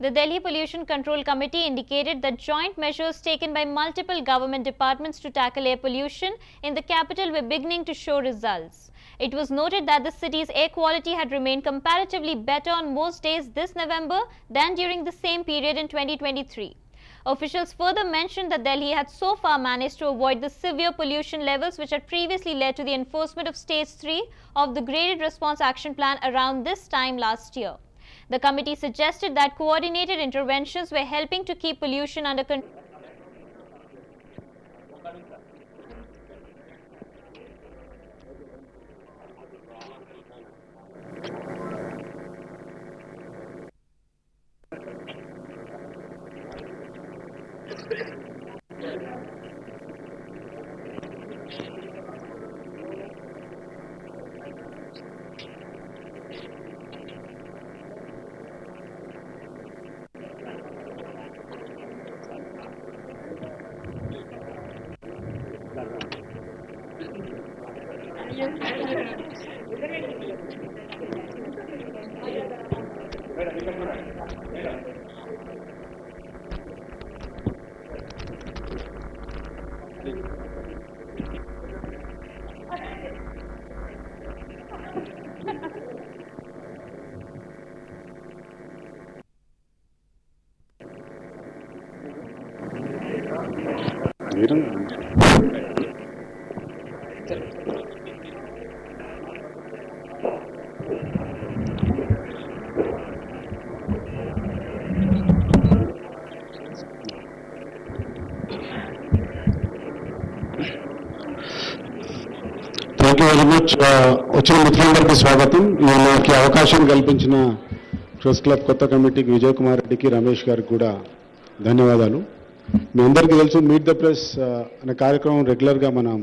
The Delhi Pollution Control Committee indicated that joint measures taken by multiple government departments to tackle air pollution in the capital were beginning to show results. It was noted that the city's air quality had remained comparatively better on most days this November than during the same period in 2023. Officials further mentioned that Delhi had so far managed to avoid the severe pollution levels which had previously led to the enforcement of Stage 3 of the Graded Response Action Plan around this time last year. The committee suggested that coordinated interventions were helping to keep pollution under control. Thank you very much. వచ్చిన మిత్రులందరికీ స్వాగతం. నాకు అవకాశం కల్పించిన press club కొత్త కమిటీకి విజయ్ కుమార్ రెడ్డికి, రమేష్ గారికి కూడా ధన్యవాదాలు. మీ అందరికీ తెలుసు మీట్ ద ప్రెస్ అనే కార్యక్రమం రెగ్యులర్గా మనం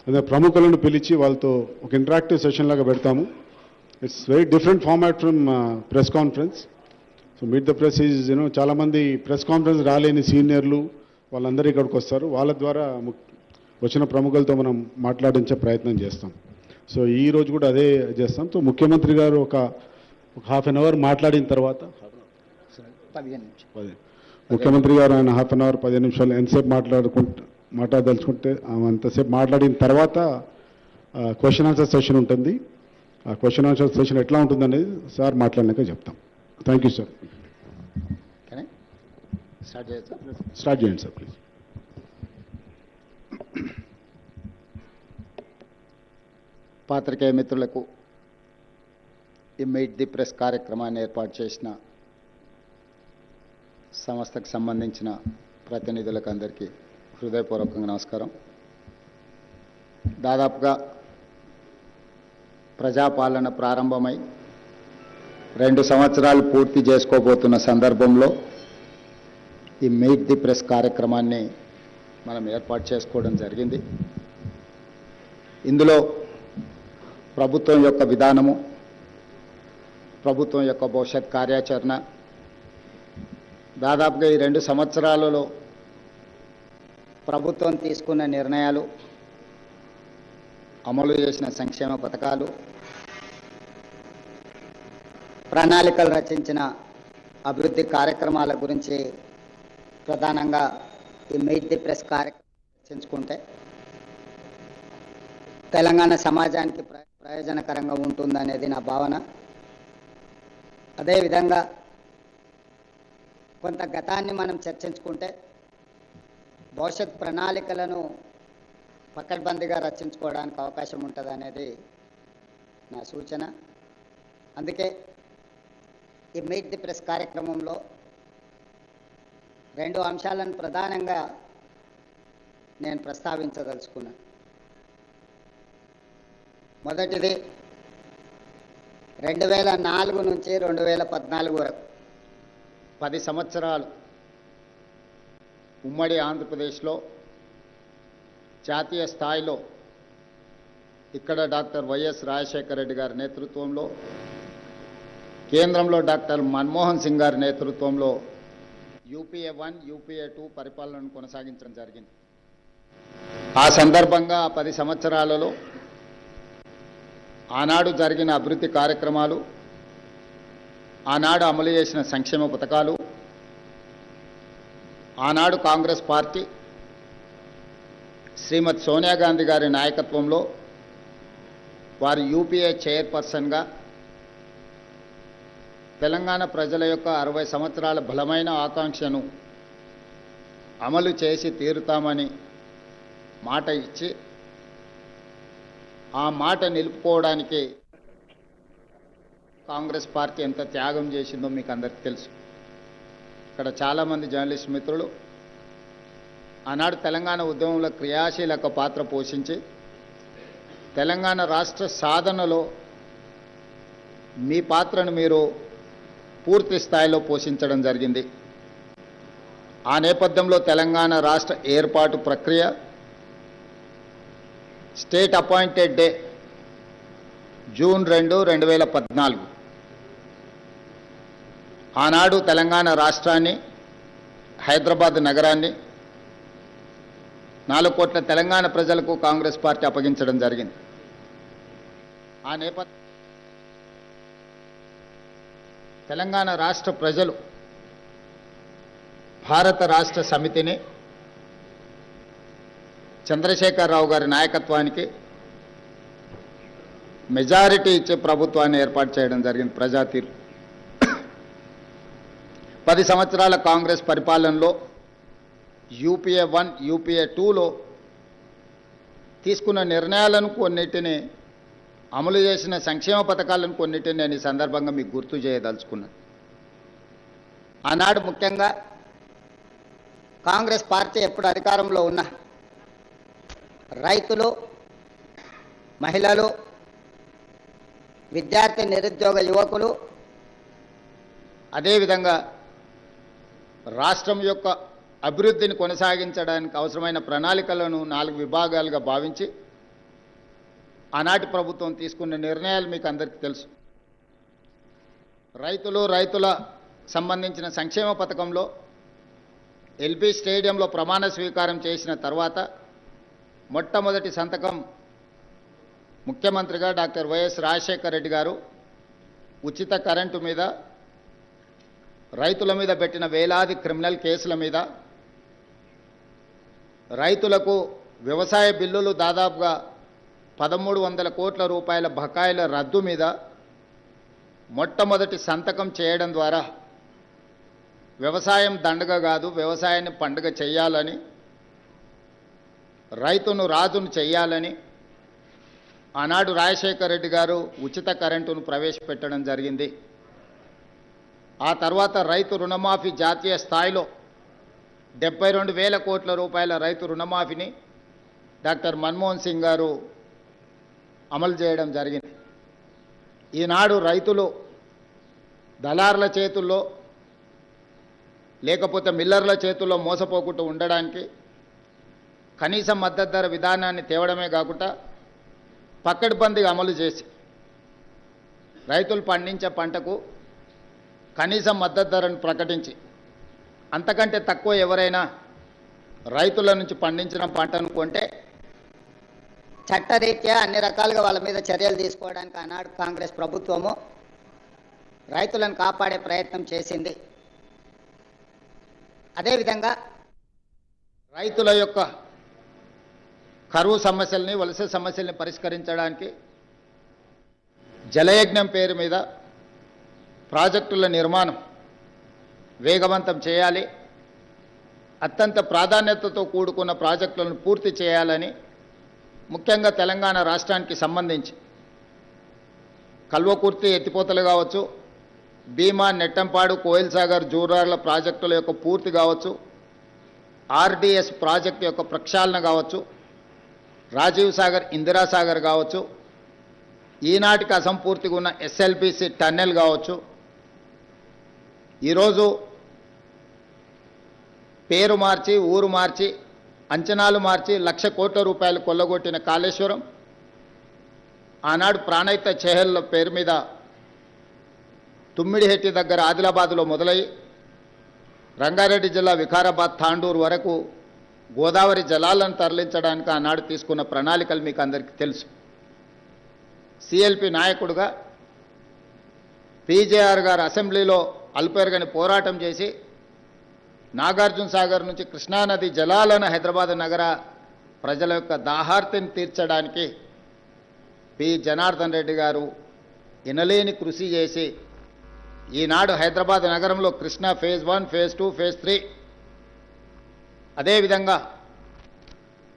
అదే ప్రముఖులను పిలిచి వాళ్ళతో ఒక ఇంటరాక్టివ్ సెషన్ లాగా పెడతాము. It's very different format from press conference. So meet the press is చాలామంది ప్రెస్ కాన్ఫరెన్స్ రాలేని సీనియర్లు వాళ్ళందరూ ఇక్కడికి వస్తారు. వాళ్ళ ద్వారా వచ్చిన ప్రముఖులతో మనం మాట్లాడించే ప్రయత్నం చేస్తాం. సో ఈ రోజు కూడా అదే చేస్తాం. సో ముఖ్యమంత్రి గారు ఒక హాఫ్ అన్ అవర్ మాట్లాడిన తర్వాత ముఖ్యమంత్రి గారు ఆయన హాఫ్ అన్ అవర్ 15 నిమిషాలు ఎంతసేపు మాట్లాడదలుచుకుంటే అంతసేపు మాట్లాడిన తర్వాత క్వశ్చన్ ఆన్సర్ సెషన్ ఉంటుంది. ఆ క్వశ్చన్ ఆన్సర్ సెషన్ ఎట్లా ఉంటుంది అనేది సార్ మాట్లాడినాక చెప్తాం. Thank you sir. స్టార్ట్ చేయండి సార్ ప్లీజ్. పాత్రికేయ మిత్రులకు ఈ మీట్ ది ప్రెస్ కార్యక్రమాన్ని ఏర్పాటు చేసిన సంస్థకు సంబంధించిన ప్రతినిధులకు అందరికీ హృదయపూర్వకంగా నమస్కారం. దాదాపుగా ప్రజాపాలన ప్రారంభమై 2 సంవత్సరాలు పూర్తి చేసుకోబోతున్న సందర్భంలో ఈ మీట్ ది ప్రెస్ కార్యక్రమాన్ని మనం ఏర్పాటు చేసుకోవడం జరిగింది. ఇందులో ప్రభుత్వం యొక్క విధానము, ప్రభుత్వం యొక్క భవిష్యత్ కార్యాచరణ, దాదాపుగా ఈ 2 సంవత్సరాలలో ప్రభుత్వం తీసుకున్న నిర్ణయాలు, అమలు చేసిన సంక్షేమ పథకాలు, ప్రణాళికలు రచించిన అభివృద్ధి కార్యక్రమాల గురించి ప్రధానంగా ఈ మీట్ ది ప్రెస్ కార్యక్రమం చర్చించుకుంటే తెలంగాణ సమాజానికి ప్రయోజనకరంగా ఉంటుందనేది నా భావన. అదేవిధంగా కొంత గతాన్ని మనం చర్చించుకుంటే భవిష్యత్ ప్రణాళికలను పకడ్బందీగా రచించుకోవడానికి అవకాశం ఉంటుంది అనేది నా సూచన. అందుకే ఈ మీట్ ది ప్రెస్ కార్యక్రమంలో 2 అంశాలను ప్రధానంగా నేను ప్రస్తావించదలుచుకున్నాను. మొదటిది 2004 నుంచి 2014 వరకు 10 సంవత్సరాలు ఉమ్మడి ఆంధ్రప్రదేశ్లో జాతీయ స్థాయిలో ఇక్కడ డాక్టర్ వైఎస్ రాజశేఖర రెడ్డి గారి నేతృత్వంలో, కేంద్రంలో డాక్టర్ మన్మోహన్ సింగ్ గారి నేతృత్వంలో యూపీఏ 1, యూపీఏ 2 పరిపాలనను కొనసాగించడం జరిగింది. ఆ సందర్భంగా 10 సంవత్సరాలలో ఆనాడు జరిగిన అభివృద్ధి కార్యక్రమాలు, ఆనాడు అమలు చేసిన సంక్షేమ పథకాలు, ఆనాడు కాంగ్రెస్ పార్టీ శ్రీమతి సోనియా గాంధీ గారి నాయకత్వంలో వారు యూపీఏ చైర్పర్సన్గా తెలంగాణ ప్రజల యొక్క 60 సంవత్సరాల బలమైన ఆకాంక్షను అమలు చేసి తీరుతామని మాట ఇచ్చి ఆ మాట నిలుపుకోవడానికి కాంగ్రెస్ పార్టీ ఎంత త్యాగం చేసిందో మీకు అందరికీ తెలుసు. ఇక్కడ చాలామంది జర్నలిస్ట్ మిత్రులు ఆనాడు తెలంగాణ ఉద్యమంలో క్రియాశీలక పాత్ర పోషించి తెలంగాణ రాష్ట్ర సాధనలో మీ పాత్రను మీరు పూర్తి స్థాయిలో పోషించడం జరిగింది. ఆ నేపథ్యంలో తెలంగాణ రాష్ట్ర ఏర్పాటు ప్రక్రియ స్టేట్ అపాయింటెడ్ డే జూన్ 2, 2014 ఆనాడు తెలంగాణ రాష్ట్రాన్ని, హైదరాబాద్ నగరాన్ని 4 కోట్ల తెలంగాణ ప్రజలకు కాంగ్రెస్ పార్టీ అప్పగించడం జరిగింది. ఆ నేపథ్యం తెలంగాణ రాష్ట్ర ప్రజలు భారత రాష్ట్ర సమితిని చంద్రశేఖరరావు గారి నాయకత్వానికి మెజారిటీ ఇచ్చే ప్రభుత్వాన్ని ఏర్పాటు చేయడం జరిగింది. ప్రజా తీర్పు 10 సంవత్సరాల కాంగ్రెస్ పరిపాలనలో యూపీఏ 1, యూపీఏ 2లో తీసుకున్న నిర్ణయాలను కొన్నిటిని, అమలు చేసిన సంక్షేమ పథకాలను కొన్నిటిని నేను ఈ సందర్భంగా మీకు గుర్తు చేయదలుచుకున్నాను. ఆనాడు ముఖ్యంగా కాంగ్రెస్ పార్టీ ఎప్పుడు అధికారంలో ఉన్న రైతులు, మహిళలు, విద్యార్థి నిరుద్యోగ యువకులు, అదేవిధంగా రాష్ట్రం యొక్క అభివృద్ధిని కొనసాగించడానికి అవసరమైన ప్రణాళికలను 4 విభాగాలుగా భావించి ఆనాటి ప్రభుత్వం తీసుకున్న నిర్ణయాలు మీకు అందరికీ తెలుసు. రైతుల సంబంధించిన సంక్షేమ పథకంలో ఎల్బీ స్టేడియంలో ప్రమాణ స్వీకారం చేసిన తర్వాత మొట్టమొదటి సంతకం ముఖ్యమంత్రిగా డాక్టర్ వైఎస్ రాజశేఖర రెడ్డి గారు ఉచిత కరెంటు మీద, రైతుల మీద పెట్టిన వేలాది క్రిమినల్ కేసుల మీద, రైతులకు వ్యవసాయ బిల్లులు దాదాపుగా 1300 కోట్ల రూపాయల బకాయిల రద్దు మీద మొట్టమొదటి సంతకం చేయడం ద్వారా వ్యవసాయం దండగ కాదు, వ్యవసాయాన్ని పండుగ చేయాలని, రైతును రాజును చేయాలని ఆనాడు రాజశేఖర రెడ్డి గారు ఉచిత కరెంటును ప్రవేశపెట్టడం జరిగింది. ఆ తర్వాత రైతు రుణమాఫీ జాతీయ స్థాయిలో 72,000 కోట్ల రూపాయల రైతు రుణమాఫీని డాక్టర్ మన్మోహన్ సింగ్ గారు అమలు చేయడం జరిగింది. ఈనాడు రైతులు దళారుల చేతుల్లో లేకపోతే మిల్లర్ల చేతుల్లో మోసపోకుండా ఉండడానికి కనీస మద్దతు ధర విధానాన్ని తేవడమే కాకుండా పక్కడ్బందీగా అమలు చేసి రైతులు పండించే పంటకు కనీస మద్దతు ధరను ప్రకటించి అంతకంటే తక్కువ ఎవరైనా రైతుల నుంచి పండించిన పంటను కొంటే చట్టరీత్యా అన్ని రకాలుగా వాళ్ళ మీద చర్యలు తీసుకోవడానికి ఆనాడు కాంగ్రెస్ ప్రభుత్వము రైతులను కాపాడే ప్రయత్నం చేసింది. అదేవిధంగా రైతుల యొక్క కరువు సమస్యల్ని, వలస సమస్యల్ని పరిష్కరించడానికి జలయజ్ఞం పేరు మీద ప్రాజెక్టుల నిర్మాణం వేగవంతం చేయాలి, అత్యంత ప్రాధాన్యతతో కూడుకున్న ప్రాజెక్టులను పూర్తి చేయాలని ముఖ్యంగా తెలంగాణ రాష్ట్రానికి సంబంధించి కల్వకుర్తి ఎత్తిపోతలు కావచ్చు, భీమా, నెట్టంపాడు, కోయిల్ సాగర్, జూరార్ల ప్రాజెక్టుల యొక్క పూర్తి కావచ్చు, ఆర్డీఎస్ ప్రాజెక్టు యొక్క ప్రక్షాళన కావచ్చు, రాజీవ్ సాగర్, ఇందిరా సాగర్ కావచ్చు, ఈనాటికి అసంపూర్తిగా ఉన్న ఎస్ఎల్బిసి టన్నెల్ కావచ్చు, ఈరోజు పేరు మార్చి, ఊరు మార్చి, అంచనాలు మార్చి 1,00,000 కోట్ల రూపాయలు కొల్లగొట్టిన కాళేశ్వరం, ఆనాడు ప్రాణహిత చెహెల్ల పేరు మీద తుమ్మిడిహెట్టి దగ్గర ఆదిలాబాద్లో మొదలై రంగారెడ్డి జిల్లా వికారాబాద్, తాండూరు వరకు గోదావరి జలాలను తరలించడానికి ఆనాడు తీసుకున్న ప్రణాళికలు మీకు అందరికీ తెలుసు. సిఎల్పి నాయకుడుగా పీజేఆర్ గారు అసెంబ్లీలో అల్పెరగని పోరాటం చేసి నాగార్జున సాగర్ నుంచి కృష్ణానది జలాలను హైదరాబాద్ నగర ప్రజల యొక్క దాహార్తిని తీర్చడానికి పి జనార్దన్ రెడ్డి గారు ఎనలేని కృషి చేసి ఈనాడు హైదరాబాద్ నగరంలో కృష్ణా ఫేజ్ 1, ఫేజ్ 2, ఫేజ్ 3 అదేవిధంగా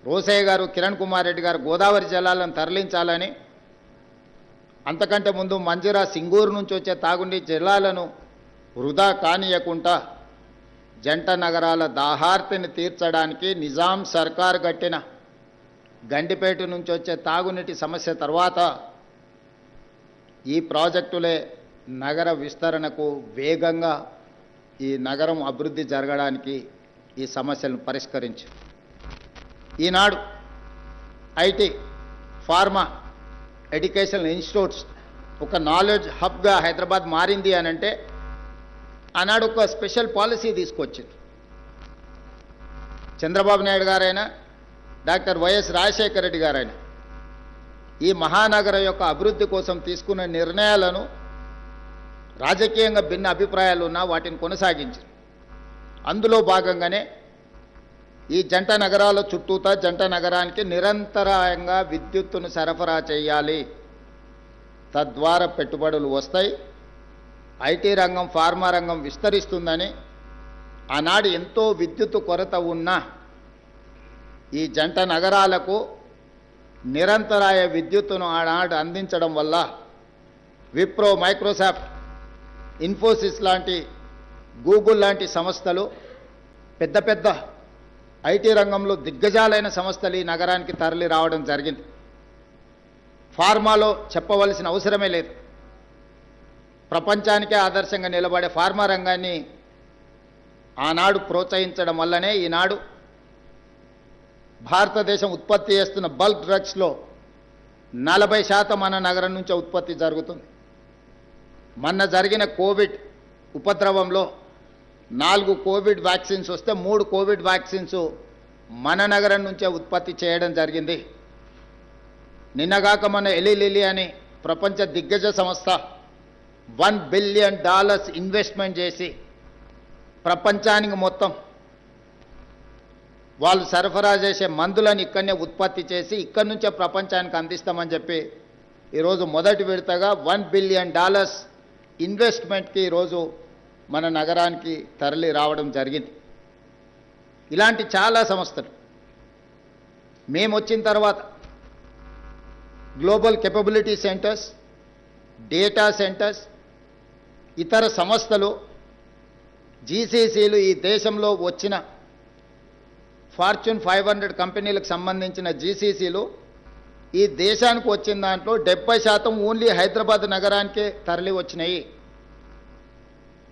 రోసయ్య గారు, కిరణ్ కుమార్ రెడ్డి గారు గోదావరి జలాలను తరలించాలని, అంతకంటే ముందు మంజిరా సింగూరు నుంచి వచ్చే తాగునీటి జలాలను వృధా కానియకుండా జంట నగరాల దాహార్తిని తీర్చడానికి నిజాం సర్కార్ కట్టిన గండిపేట నుంచి వచ్చే తాగునీటి సమస్య తర్వాత ఈ ప్రాజెక్టులే నగర విస్తరణకు వేగంగా ఈ నగరం అభివృద్ధి జరగడానికి ఈ సమస్యలను పరిష్కరించి ఈనాడు ఐటీ, ఫార్మా, ఎడ్యుకేషనల్ ఇన్స్టిట్యూట్స్ ఒక నాలెడ్జ్ హబ్గా హైదరాబాద్ మారింది అని అంటే ఆనాడు ఒక స్పెషల్ పాలసీ తీసుకొచ్చింది. చంద్రబాబు నాయుడు గారైనా, డాక్టర్ వైఎస్ రాజశేఖర రెడ్డి గారైనా ఈ మహానగర యొక్క అభివృద్ధి కోసం తీసుకున్న నిర్ణయాలను రాజకీయంగా భిన్న అభిప్రాయాలు ఉన్నా వాటిని కొనసాగించారు. అందులో భాగంగానే ఈ జంట నగరాల చుట్టూతా జంట నగరానికి నిరంతరాయంగా విద్యుత్తును సరఫరా చేయాలి, తద్వారా పెట్టుబడులు వస్తాయి, ఐటీ రంగం, ఫార్మా రంగం విస్తరిస్తుందని ఆనాడు ఎంతో విద్యుత్తు కొరత ఉన్నా ఈ జంట నగరాలకు నిరంతరాయ విద్యుత్తును ఆనాడు అందించడం వల్ల విప్రో, మైక్రోసాఫ్ట్, ఇన్ఫోసిస్ లాంటి, గూగుల్ లాంటి సంస్థలు, పెద్ద పెద్ద ఐటీ రంగంలో దిగ్గజాలైన సంస్థలు ఈ నగరానికి తరలి రావడం జరిగింది. ఫార్మాలో చెప్పవలసిన అవసరమే లేదు. ప్రపంచానికే ఆదర్శంగా నిలబడే ఫార్మా రంగాన్ని ఆనాడు ప్రోత్సహించడం వల్లనే ఈనాడు భారతదేశం ఉత్పత్తి చేస్తున్న బల్క్ డ్రగ్స్లో 40% మన నగరం నుంచే ఉత్పత్తి జరుగుతుంది. మొన్న జరిగిన కోవిడ్ ఉపద్రవంలో 4 కోవిడ్ వ్యాక్సిన్స్ వస్తే 3 కోవిడ్ వ్యాక్సిన్స్ మన నగరం నుంచే ఉత్పత్తి చేయడం జరిగింది. నిన్నగాక మన ఎలిలిలి అని ప్రపంచ దిగ్గజ సంస్థ $1 బిలియన్ ఇన్వెస్ట్మెంట్ చేసి ప్రపంచానికి మొత్తం వాళ్ళు సరఫరా చేసే మందులను ఇక్కడనే ఉత్పత్తి చేసి ఇక్కడి నుంచే ప్రపంచానికి అందిస్తామని చెప్పి ఈరోజు మొదటి విడతగా $1 బిలియన్ ఇన్వెస్ట్మెంట్కి ఈరోజు మన నగరానికి తరలి రావడం జరిగింది. ఇలాంటి చాలా సంస్థలు మేము వచ్చిన తర్వాత global capability centres, data centres, ఇతర సంస్థలు, జీసీసీలు, ఈ దేశంలో వచ్చిన ఫార్చ్యూన్ 500 కంపెనీలకు సంబంధించిన జీసీసీలు ఈ దేశానికి వచ్చిన దాంట్లో 70% ఓన్లీ హైదరాబాద్ నగరానికే తరలి వచ్చినాయి.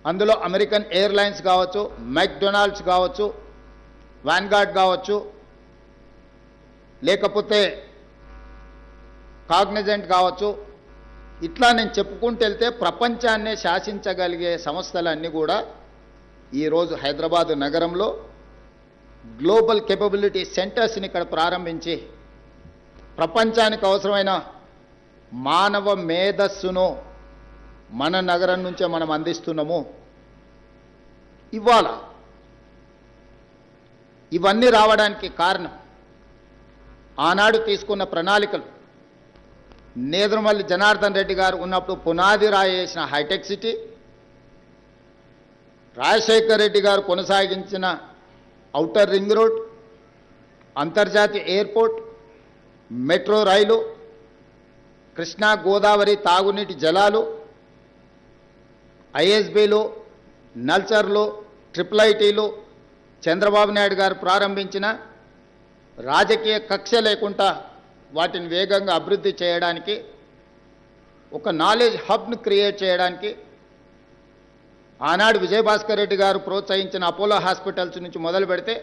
అందులో అమెరికన్ ఎయిర్లైన్స్ కావచ్చు, మెక్డొనాల్డ్స్ కావచ్చు, వాన్గార్డ్ కావచ్చు, లేకపోతే కాగ్నిజెంట్ కావచ్చు, ఇట్లా నేను చెప్పుకుంటూ వెళ్తే ప్రపంచాన్నే శాసించగలిగే సంస్థలన్నీ కూడా ఈరోజు హైదరాబాద్ నగరంలో గ్లోబల్ కేపబిలిటీ సెంటర్స్ని ఇక్కడ ప్రారంభించి ప్రపంచానికి అవసరమైన మానవ మేధస్సును మన నగరం నుంచే మనం అందిస్తున్నాము. ఇవాళ ఇవన్నీ రావడానికి కారణం ఆనాడు తీసుకున్న ప్రణాళికలు. నేదురుమల్లి జనార్దన్ రెడ్డి గారు ఉన్నప్పుడు పునాది రాయి వేసిన హైటెక్ సిటీ, రాజశేఖర రెడ్డి గారు కొనసాగించిన ఔటర్ రింగ్ రోడ్, అంతర్జాతీయ ఎయిర్పోర్ట్, మెట్రో రైలు, కృష్ణా గోదావరి తాగునీటి జలాలు, ఐఎస్బీలు, నల్చర్లు, ట్రిపుల్ ఐటీలు, చంద్రబాబు నాయుడు గారు ప్రారంభించిన రాజకీయ కక్ష లేకుండా వాటిని వేగంగా అభివృద్ధి చేయడానికి, ఒక నాలెడ్జ్ హబ్ను క్రియేట్ చేయడానికి ఆనాడు విజయభాస్కర్ రెడ్డి గారు ప్రోత్సహించిన అపోలో హాస్పిటల్స్ నుంచి మొదలు పెడితే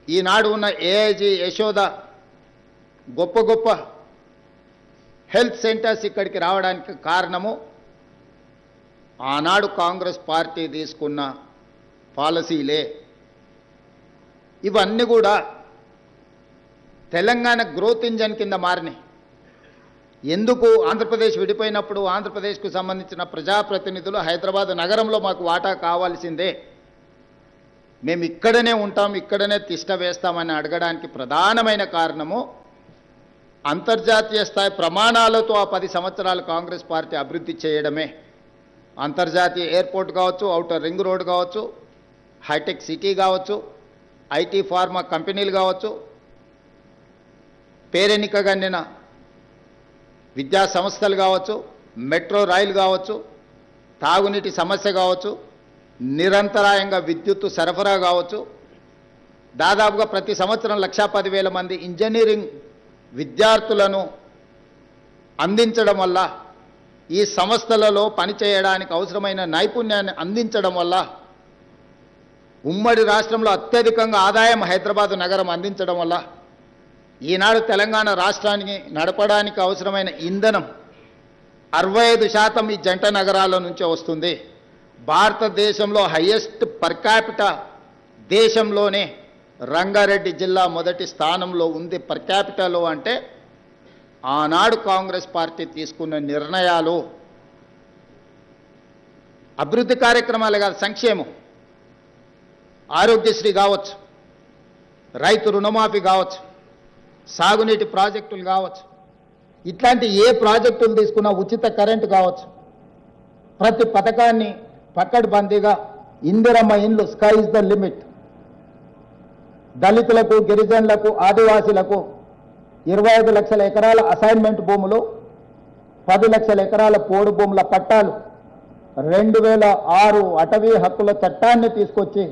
ఈనాడు ఉన్న ఏఐజీ, యశోద, గొప్ప గొప్ప హెల్త్ సెంటర్స్ ఇక్కడికి రావడానికి కారణము ఆనాడు కాంగ్రెస్ పార్టీ తీసుకున్న పాలసీలే. ఇవన్నీ కూడా తెలంగాణ గ్రోత్ ఇంజన్ కింద మారినాయి. ఎందుకు ఆంధ్రప్రదేశ్ విడిపోయినప్పుడు ఆంధ్రప్రదేశ్కు సంబంధించిన ప్రజాప్రతినిధులు హైదరాబాద్ నగరంలో మాకు వాటా కావాల్సిందే, మేము ఇక్కడనే ఉంటాం, ఇక్కడనే తిష్ట వేస్తామని అడగడానికి ప్రధానమైన కారణము అంతర్జాతీయ స్థాయి ప్రమాణాలతో ఆ 10 సంవత్సరాలు కాంగ్రెస్ పార్టీ అభివృద్ధి చేయడమే. అంతర్జాతీయ ఎయిర్పోర్ట్ కావచ్చు, ఔటర్ రింగ్ రోడ్ కావచ్చు, హైటెక్ సిటీ కావచ్చు, ఐటీ ఫార్మా కంపెనీలు కావచ్చు, పేరెన్నికగండిన విద్యా సంస్థలు కావచ్చు, మెట్రో రైలు కావచ్చు, తాగునీటి సమస్య కావచ్చు, నిరంతరాయంగా విద్యుత్తు సరఫరా కావచ్చు. దాదాపుగా ప్రతి సంవత్సరం 1,10,000 మంది ఇంజనీరింగ్ విద్యార్థులను అందించడం వల్ల, ఈ సంస్థలలో పనిచేయడానికి అవసరమైన నైపుణ్యాన్ని అందించడం వల్ల ఉమ్మడి రాష్ట్రంలో అత్యధికంగా ఆదాయం హైదరాబాద్ నగరం అందించడం వల్ల ఈనాడు తెలంగాణ రాష్ట్రానికి నడపడానికి అవసరమైన ఇంధనం 65% ఈ జంట నగరాల నుంచే వస్తుంది. భారతదేశంలో హైయెస్ట్ పర్ క్యాపిటా దేశంలోనే రంగారెడ్డి జిల్లా మొదటి స్థానంలో ఉంది పర్ క్యాపిటాలో. అంటే ఆనాడు కాంగ్రెస్ పార్టీ తీసుకున్న నిర్ణయాలు అభివృద్ధి కార్యక్రమాలు కాదు, సంక్షేమం, ఆరోగ్యశ్రీ కావచ్చు, రైతు రుణమాఫీ కావచ్చు, సాగునీటి ప్రాజెక్టులు కావచ్చు, ఇట్లాంటి ఏ ప్రాజెక్టులు తీసుకున్నా ఉచిత కరెంటు కావచ్చు, ప్రతి పథకాన్ని పకడ్బందీగా ఇందిరమ్మ ఇండ్లు స్కై ఇస్ ద లిమిట్, దళితులకు, గిరిజనులకు, ఆదివాసీలకు 25 లక్షల ఎకరాల అసైన్మెంట్ భూములు, 10 లక్షల ఎకరాల పోడు భూముల పట్టాలు, 2006 అటవీ హక్కుల చట్టాన్ని తీసుకొచ్చి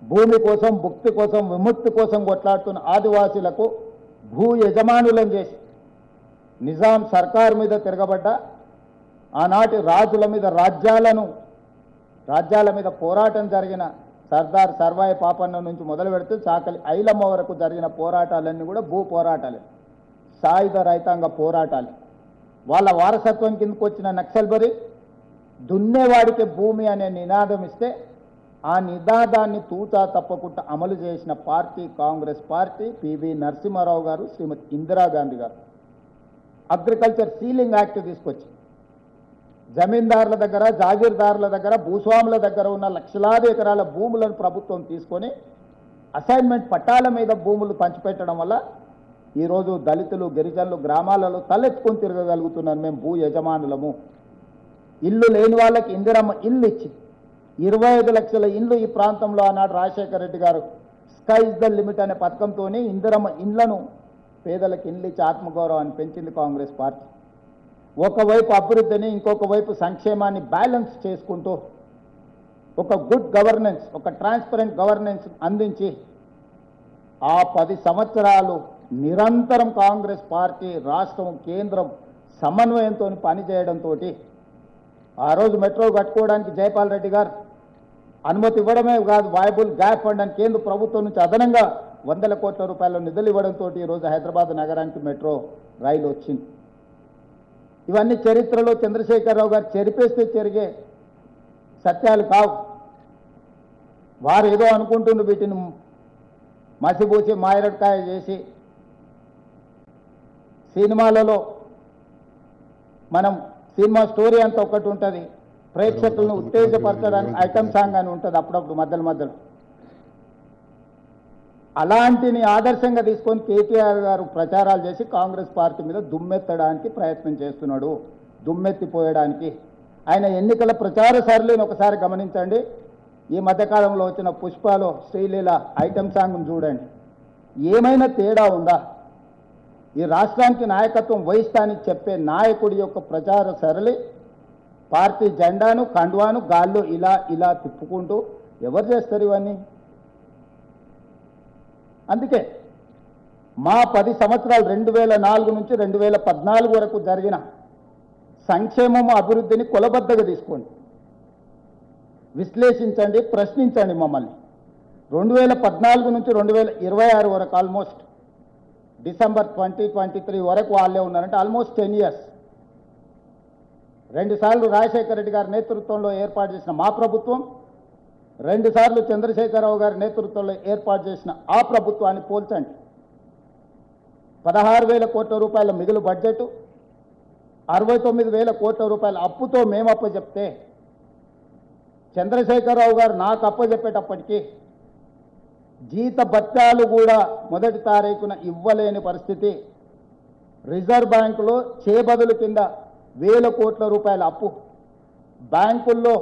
భూమి కోసం, భుక్తి కోసం, విముక్తి కోసం కొట్లాడుతున్న ఆదివాసీలకు భూ యజమానులను చేసి నిజాం సర్కార్ మీద తిరగబడ్డ ఆనాటి రాజుల మీద రాజ్యాల మీద పోరాటం జరిగిన సర్దార్ సర్వాయి పాపన్న నుంచి మొదలు పెడితే చాకలి ఐలమ్మ వరకు జరిగిన పోరాటాలన్నీ కూడా భూ పోరాటాలే, సాయుధ రైతాంగ పోరాటాలు. వాళ్ళ వారసత్వం కిందకు వచ్చిన నక్సల్బరీ దున్నేవాడికి భూమి అనే నినాదం ఇస్తే ఆ నినాదాన్ని తూచా తప్పకుండా అమలు చేసిన పార్టీ కాంగ్రెస్ పార్టీ. పివి నరసింహారావు గారు, శ్రీమతి ఇందిరాగాంధీ గారు అగ్రికల్చర్ సీలింగ్ యాక్ట్ తీసుకొచ్చి జమీందారుల దగ్గర, జాగీర్దారుల దగ్గర, భూస్వాముల దగ్గర ఉన్న లక్షలాది ఎకరాల భూములను ప్రభుత్వం తీసుకొని అసైన్మెంట్ పట్టాల మీద భూములు పంచిపెట్టడం వల్ల ఈరోజు దళితులు, గిరిజనులు గ్రామాలలో తలెత్తుకొని తిరగగలుగుతున్నారు. మేము భూ యజమానులము. ఇల్లు లేని వాళ్ళకి ఇందిరమ్మ ఇల్లు ఇచ్చి 25 లక్షల ఇండ్లు ఈ ప్రాంతంలో ఆనాడు రాజశేఖర రెడ్డి గారు స్కై ఇస్ ద లిమిట్ అనే పథకంతో ఇందిరమ్మ ఇండ్లను పేదలకు ఇండ్లు ఇచ్చి ఆత్మగౌరవాన్ని పెంచింది కాంగ్రెస్ పార్టీ. ఒకవైపు అభివృద్ధిని, ఇంకొక వైపు సంక్షేమాన్ని బ్యాలెన్స్ చేసుకుంటూ ఒక గుడ్ గవర్నెన్స్, ఒక ట్రాన్స్పరెంట్ గవర్నెన్స్ అందించి ఆ 10 సంవత్సరాలు నిరంతరం కాంగ్రెస్ పార్టీ రాష్ట్రం, కేంద్రం సమన్వయంతో పనిచేయడంతో ఆ రోజు మెట్రో కట్టుకోవడానికి జైపాల్ రెడ్డి గారు అనుమతి ఇవ్వడమే కాదు, వైబుల్ గ్యాప్ ఫండ్ అని కేంద్ర ప్రభుత్వం నుంచి అదనంగా 100 కోట్ల రూపాయల నిధులు ఇవ్వడంతో ఈరోజు హైదరాబాద్ నగరానికి మెట్రో రైలు వచ్చింది. ఇవన్నీ చరిత్రలో చంద్రశేఖరరావు గారు చెరిపేస్తే జరిగే సత్యాలు కావు. వారు ఏదో అనుకుంటున్న వీటిని మసిబూసి మాయరడ్కాయ చేసి సినిమాలలో మనం సినిమా స్టోరీ అంతా ఒకటి ఉంటుంది, ప్రేక్షకులను ఉత్తేజపరచడానికి ఐటమ్ సాంగ్ అని ఉంటుంది అప్పుడప్పుడు మధ్యలో. అలాంటిని ఆదర్శంగా తీసుకొని కేటీఆర్ గారు ప్రచారాలు చేసి కాంగ్రెస్ పార్టీ మీద దుమ్మెత్తడానికి ప్రయత్నం చేస్తున్నాడు, దుమ్మెత్తిపోయడానికి. ఆయన ఎన్నికల ప్రచార సరళిని ఒకసారి గమనించండి. ఈ మధ్యకాలంలో వచ్చిన పుష్పలో శ్రీలీల ఐటమ్ సాంగ్ను చూడండి, ఏమైనా తేడా ఉందా? ఈ రాష్ట్రానికి నాయకత్వం వహిస్తానని చెప్పే నాయకుడి యొక్క ప్రచార సరళి పార్టీ జెండాను, కండువాను గాల్లో ఇలా తిప్పుకుంటూ ఎవరు చేస్తారు ఇవన్నీ? అందుకే మా 10 సంవత్సరాలు 2004 నుంచి 2014 వరకు జరిగిన సంక్షేమము, అభివృద్ధిని కొలబద్దగా తీసుకోండి, విశ్లేషించండి, ప్రశ్నించండి మమ్మల్ని. 2014 నుంచి 2026 వరకు ఆల్మోస్ట్ డిసెంబర్ 2023 వరకు వాళ్ళే ఉన్నారంటే ఆల్మోస్ట్ 10 ఇయర్స్. 2 సార్లు రాజశేఖర రెడ్డి గారి నేతృత్వంలో ఏర్పాటు చేసిన మా ప్రభుత్వం, 2 సార్లు చంద్రశేఖరరావు గారి నేతృత్వంలో ఏర్పాటు చేసిన ఆ ప్రభుత్వాన్ని పోల్చండి. 16,000 కోట్ల రూపాయల మిగులు బడ్జెట్, 69,000 కోట్ల రూపాయల అప్పుతో మేము అప్పచెప్తే చంద్రశేఖరరావు గారు నాకు అప్పచెప్పేటప్పటికీ జీత భత్యాలు కూడా మొదటి తారీఖున ఇవ్వలేని పరిస్థితి. రిజర్వ్ బ్యాంకులో చేబదులు కింద 1,000 కోట్ల రూపాయల అప్పు, బ్యాంకుల్లో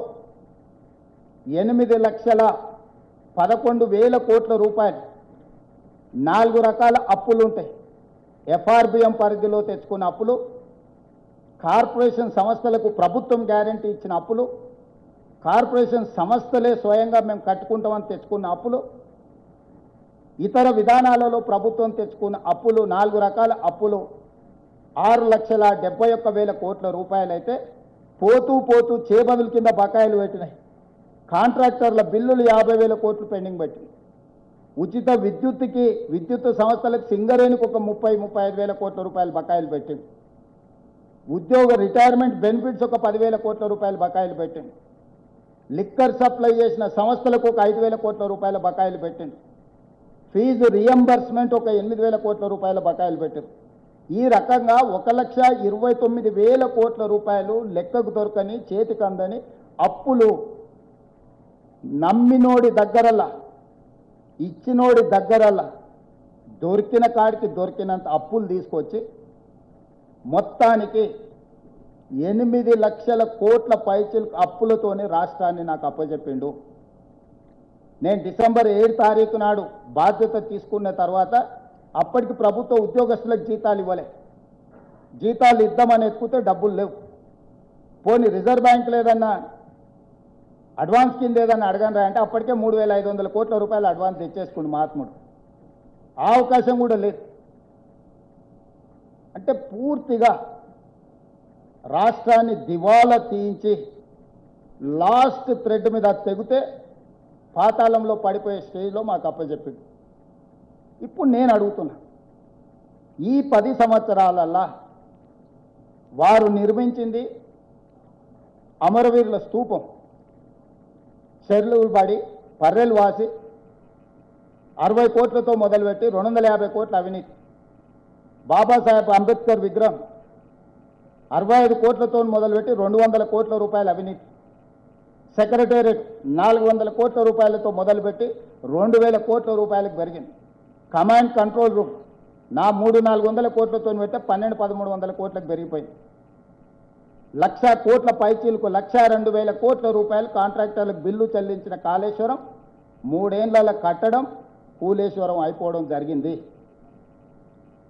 8,11,000 కోట్ల రూపాయలు, 4 రకాల అప్పులు ఉంటాయి. ఎఫ్ఆర్బిఎం పరిధిలో తెచ్చుకున్న అప్పులు, కార్పొరేషన్ సంస్థలకు ప్రభుత్వం గ్యారంటీ ఇచ్చిన అప్పులు, కార్పొరేషన్ సంస్థలే స్వయంగా మేము కట్టుకుంటామని తెచ్చుకున్న అప్పులు, ఇతర విధానాలలో ప్రభుత్వం తెచ్చుకున్న అప్పులు, 4 రకాల అప్పులు 6,71,000 కోట్ల రూపాయలైతే పోతూ పోతూ చేబదుల కింద బకాయిలు పెట్టినాయి. కాంట్రాక్టర్ల బిల్లులు 50,000 కోట్లు పెండింగ్ పెట్టినాయి. ఉచిత విద్యుత్ సంస్థలకు సింగరేణికి ఒక 30,000-35,000 కోట్ల రూపాయలు బకాయిలు పెట్టింది. ఉద్యోగ రిటైర్మెంట్ బెనిఫిట్స్ ఒక 10,000 కోట్ల రూపాయలు బకాయిలు పెట్టింది. లిక్కర్ సప్లై చేసిన సంస్థలకు ఒక 5,000 కోట్ల రూపాయల బకాయిలు పెట్టింది. ఫీజు రియంబర్స్మెంట్ ఒక 8,000 కోట్ల రూపాయల బకాయిలు పెట్టింది. ఈ రకంగా 1,29,000 కోట్ల రూపాయలు లెక్కకు దొరకని, చేతికి అందని అప్పులు నమ్మినోడి దగ్గరల్లా, ఇచ్చినోడి దగ్గరల్లా దొరికిన కాడికి దొరికినంత అప్పులు తీసుకొచ్చి మొత్తానికి 8 లక్షల కోట్ల పైచిలకు అప్పులతోనే రాష్ట్రాన్ని నాకు అప్పచెప్పిండు. నేను డిసెంబర్ 7 తారీఖు నాడు బాధ్యత తీసుకున్న తర్వాత అప్పటికి ప్రభుత్వ ఉద్యోగస్తులకు జీతాలు ఇవ్వలే. జీతాలు ఇద్దామని ఎత్తుకుతే డబ్బులు లేవు. పోనీ రిజర్వ్ బ్యాంక్ లేదన్నా అడ్వాన్స్ కింద ఏదన్నా అడగనరా అంటే అప్పటికే 3,500 కోట్ల రూపాయలు అడ్వాన్స్ తెచ్చేసుకుండు మహాత్ముడు. ఆ అవకాశం కూడా లేదు. అంటే పూర్తిగా రాష్ట్రాన్ని దివాలా తీయించి లాస్ట్ థ్రెడ్ మీద తెగితే పాతాళంలో పడిపోయే స్టేజ్లో మాకు అప్పచెప్పింది. ఇప్పుడు నేను అడుగుతున్నా, ఈ 10 సంవత్సరాలల్లా వారు నిర్మించింది అమరవీరుల స్తూపం, చెర్లు బడి, పర్రెలు వాసి 60 కోట్లతో మొదలుపెట్టి 250 కోట్ల అవినీతి, బాబాసాహెబ్ అంబేద్కర్ విగ్రహం 65 కోట్లతో మొదలుపెట్టి 200 కోట్ల రూపాయల అవినీతి, సెక్రటేరియట్ 400 కోట్ల రూపాయలతో మొదలుపెట్టి 2,000 కోట్ల రూపాయలకు పెరిగింది. కమాండ్ కంట్రోల్ రూమ్ నా 300-400 కోట్లతో పెడితే 1200-1300 కోట్లకు పెరిగిపోయింది. 1,00,000 కోట్ల పైచీలకు 1,02,000 కోట్ల రూపాయలు కాంట్రాక్టర్లకు బిల్లు చెల్లించిన కాళేశ్వరం 3 ఏళ్ల కట్టడం కూలేశ్వరం అయిపోవడం జరిగింది.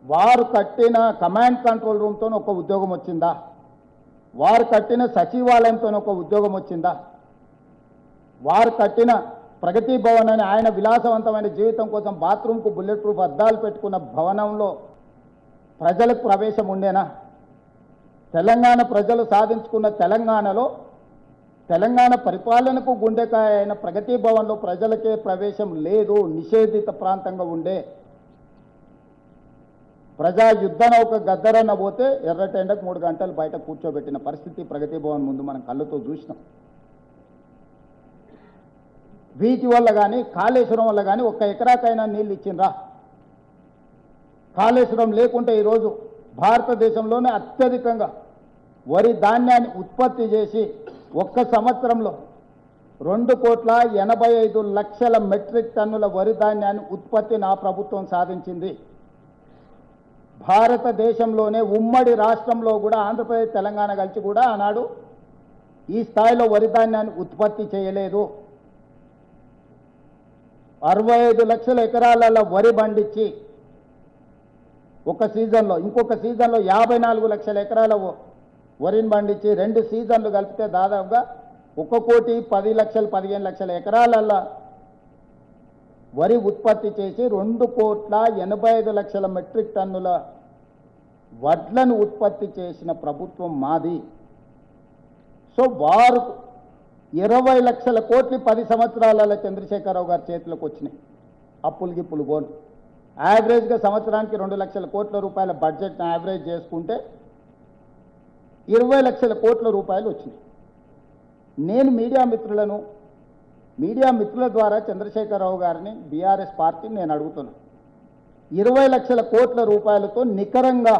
వారు కట్టిన కమాండ్ కంట్రోల్ రూమ్తో ఒక ఉద్యోగం వచ్చిందా? వారు కట్టిన సచివాలయంతో ఒక ఉద్యోగం వచ్చిందా? వారు కట్టిన ప్రగతి భవన్ అని ఆయన విలాసవంతమైన జీవితం కోసం బాత్రూమ్కు బుల్లెట్ ప్రూఫ్ అద్దాలు పెట్టుకున్న భవనంలో ప్రజలకు ప్రవేశం ఉండేనా? తెలంగాణ ప్రజలు సాధించుకున్న తెలంగాణలో తెలంగాణ పరిపాలనకు గుండెకాయ అయిన ప్రగతి భవన్లో ప్రజలకే ప్రవేశం లేదు, నిషేధిత ప్రాంతంగా ఉండే. ప్రజా యుద్ధ నౌక గద్దరన్న పోతే ఎర్రటెండకు 3 గంటలు బయట కూర్చోబెట్టిన పరిస్థితి ప్రగతి భవన్ ముందు మనం కళ్ళతో చూసినాం. వీటి వల్ల కానీ కాళేశ్వరం వల్ల కానీ 1 ఎకరాకైనా నీళ్ళు ఇచ్చిండ్రా? కాళేశ్వరం లేకుంటే ఈరోజు భారతదేశంలోనే అత్యధికంగా వరి ధాన్యాన్ని ఉత్పత్తి చేసి 1 సంవత్సరంలో 2,85,00,000 మెట్రిక్ టన్నుల వరి ధాన్యాన్ని ఉత్పత్తి నా ప్రభుత్వం సాధించింది. భారతదేశంలోనే ఉమ్మడి రాష్ట్రంలో కూడా ఆంధ్రప్రదేశ్ తెలంగాణ కలిసి కూడా ఆనాడు ఈ స్థాయిలో వరి ధాన్యాన్ని ఉత్పత్తి చేయలేదు. 65 లక్షల ఎకరాలలో వరి పండించి ఒక సీజన్లో, ఇంకొక సీజన్లో 54 లక్షల ఎకరాల వరిని పండించి 2 సీజన్లు కలిపితే దాదాపుగా 1,10,00,000 15 లక్షల ఎకరాలలో వరి ఉత్పత్తి చేసి 2,85,00,000 మెట్రిక్ టన్నుల వడ్లను ఉత్పత్తి చేసిన ప్రభుత్వం మాది. సో వారు 20 లక్షల కోట్లు 10 సంవత్సరాలలో చంద్రశేఖరరావు గారి చేతిలోకి వచ్చినాయి. అప్పులు గిప్పులు పోను. యావరేజ్గా సంవత్సరానికి 2 లక్షల కోట్ల రూపాయల బడ్జెట్ని యావరేజ్ చేసుకుంటే 20 లక్షల కోట్ల రూపాయలు వచ్చినాయి. నేను మీడియా మిత్రుల ద్వారా చంద్రశేఖరరావు గారిని, బీఆర్ఎస్ పార్టీని నేను అడుగుతున్నాను, 20 లక్షల కోట్ల రూపాయలతో నికరంగా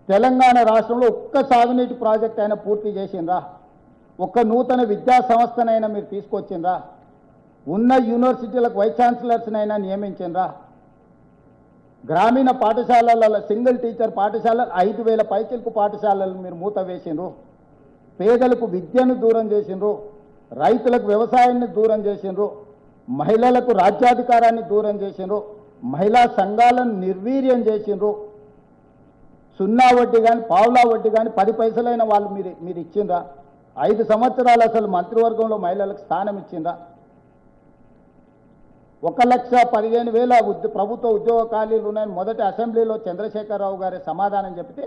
తెలంగాణ రాష్ట్రంలో ఒక్క సాగునీటి ప్రాజెక్ట్ అయినా పూర్తి చేసిండ్రా? ఒక్క నూతన విద్యా సంస్థనైనా మీరు తీసుకొచ్చిండ్రా? ఉన్న యూనివర్సిటీలకు వైస్ ఛాన్సలర్స్నైనా నియమించిండ్రా? గ్రామీణ పాఠశాలల సింగిల్ టీచర్ పాఠశాలలు 5,000 పైచిలకు పాఠశాలలు మీరు మూత వేసిండ్రు. పేదలకు విద్యను దూరం చేసిండ్రు, రైతులకు వ్యవసాయాన్ని దూరం చేసిండ్రు, మహిళలకు రాజ్యాధికారాన్ని దూరం చేసిండ్రు, మహిళా సంఘాలను నిర్వీర్యం చేసిండ్రు. 0 వడ్డీ కానీ పావులా వడ్డీ కానీ 10 పైసలైన వాళ్ళు మీరు ఇచ్చిండ్రా? 5 సంవత్సరాలు అసలు మంత్రివర్గంలో మహిళలకు స్థానం ఇచ్చిండ్రా? 1,15,000 ప్రభుత్వ ఉద్యోగ ఖాళీలు ఉన్నాయని మొదటి అసెంబ్లీలో చంద్రశేఖరరావు గారి సమాధానం చెప్తే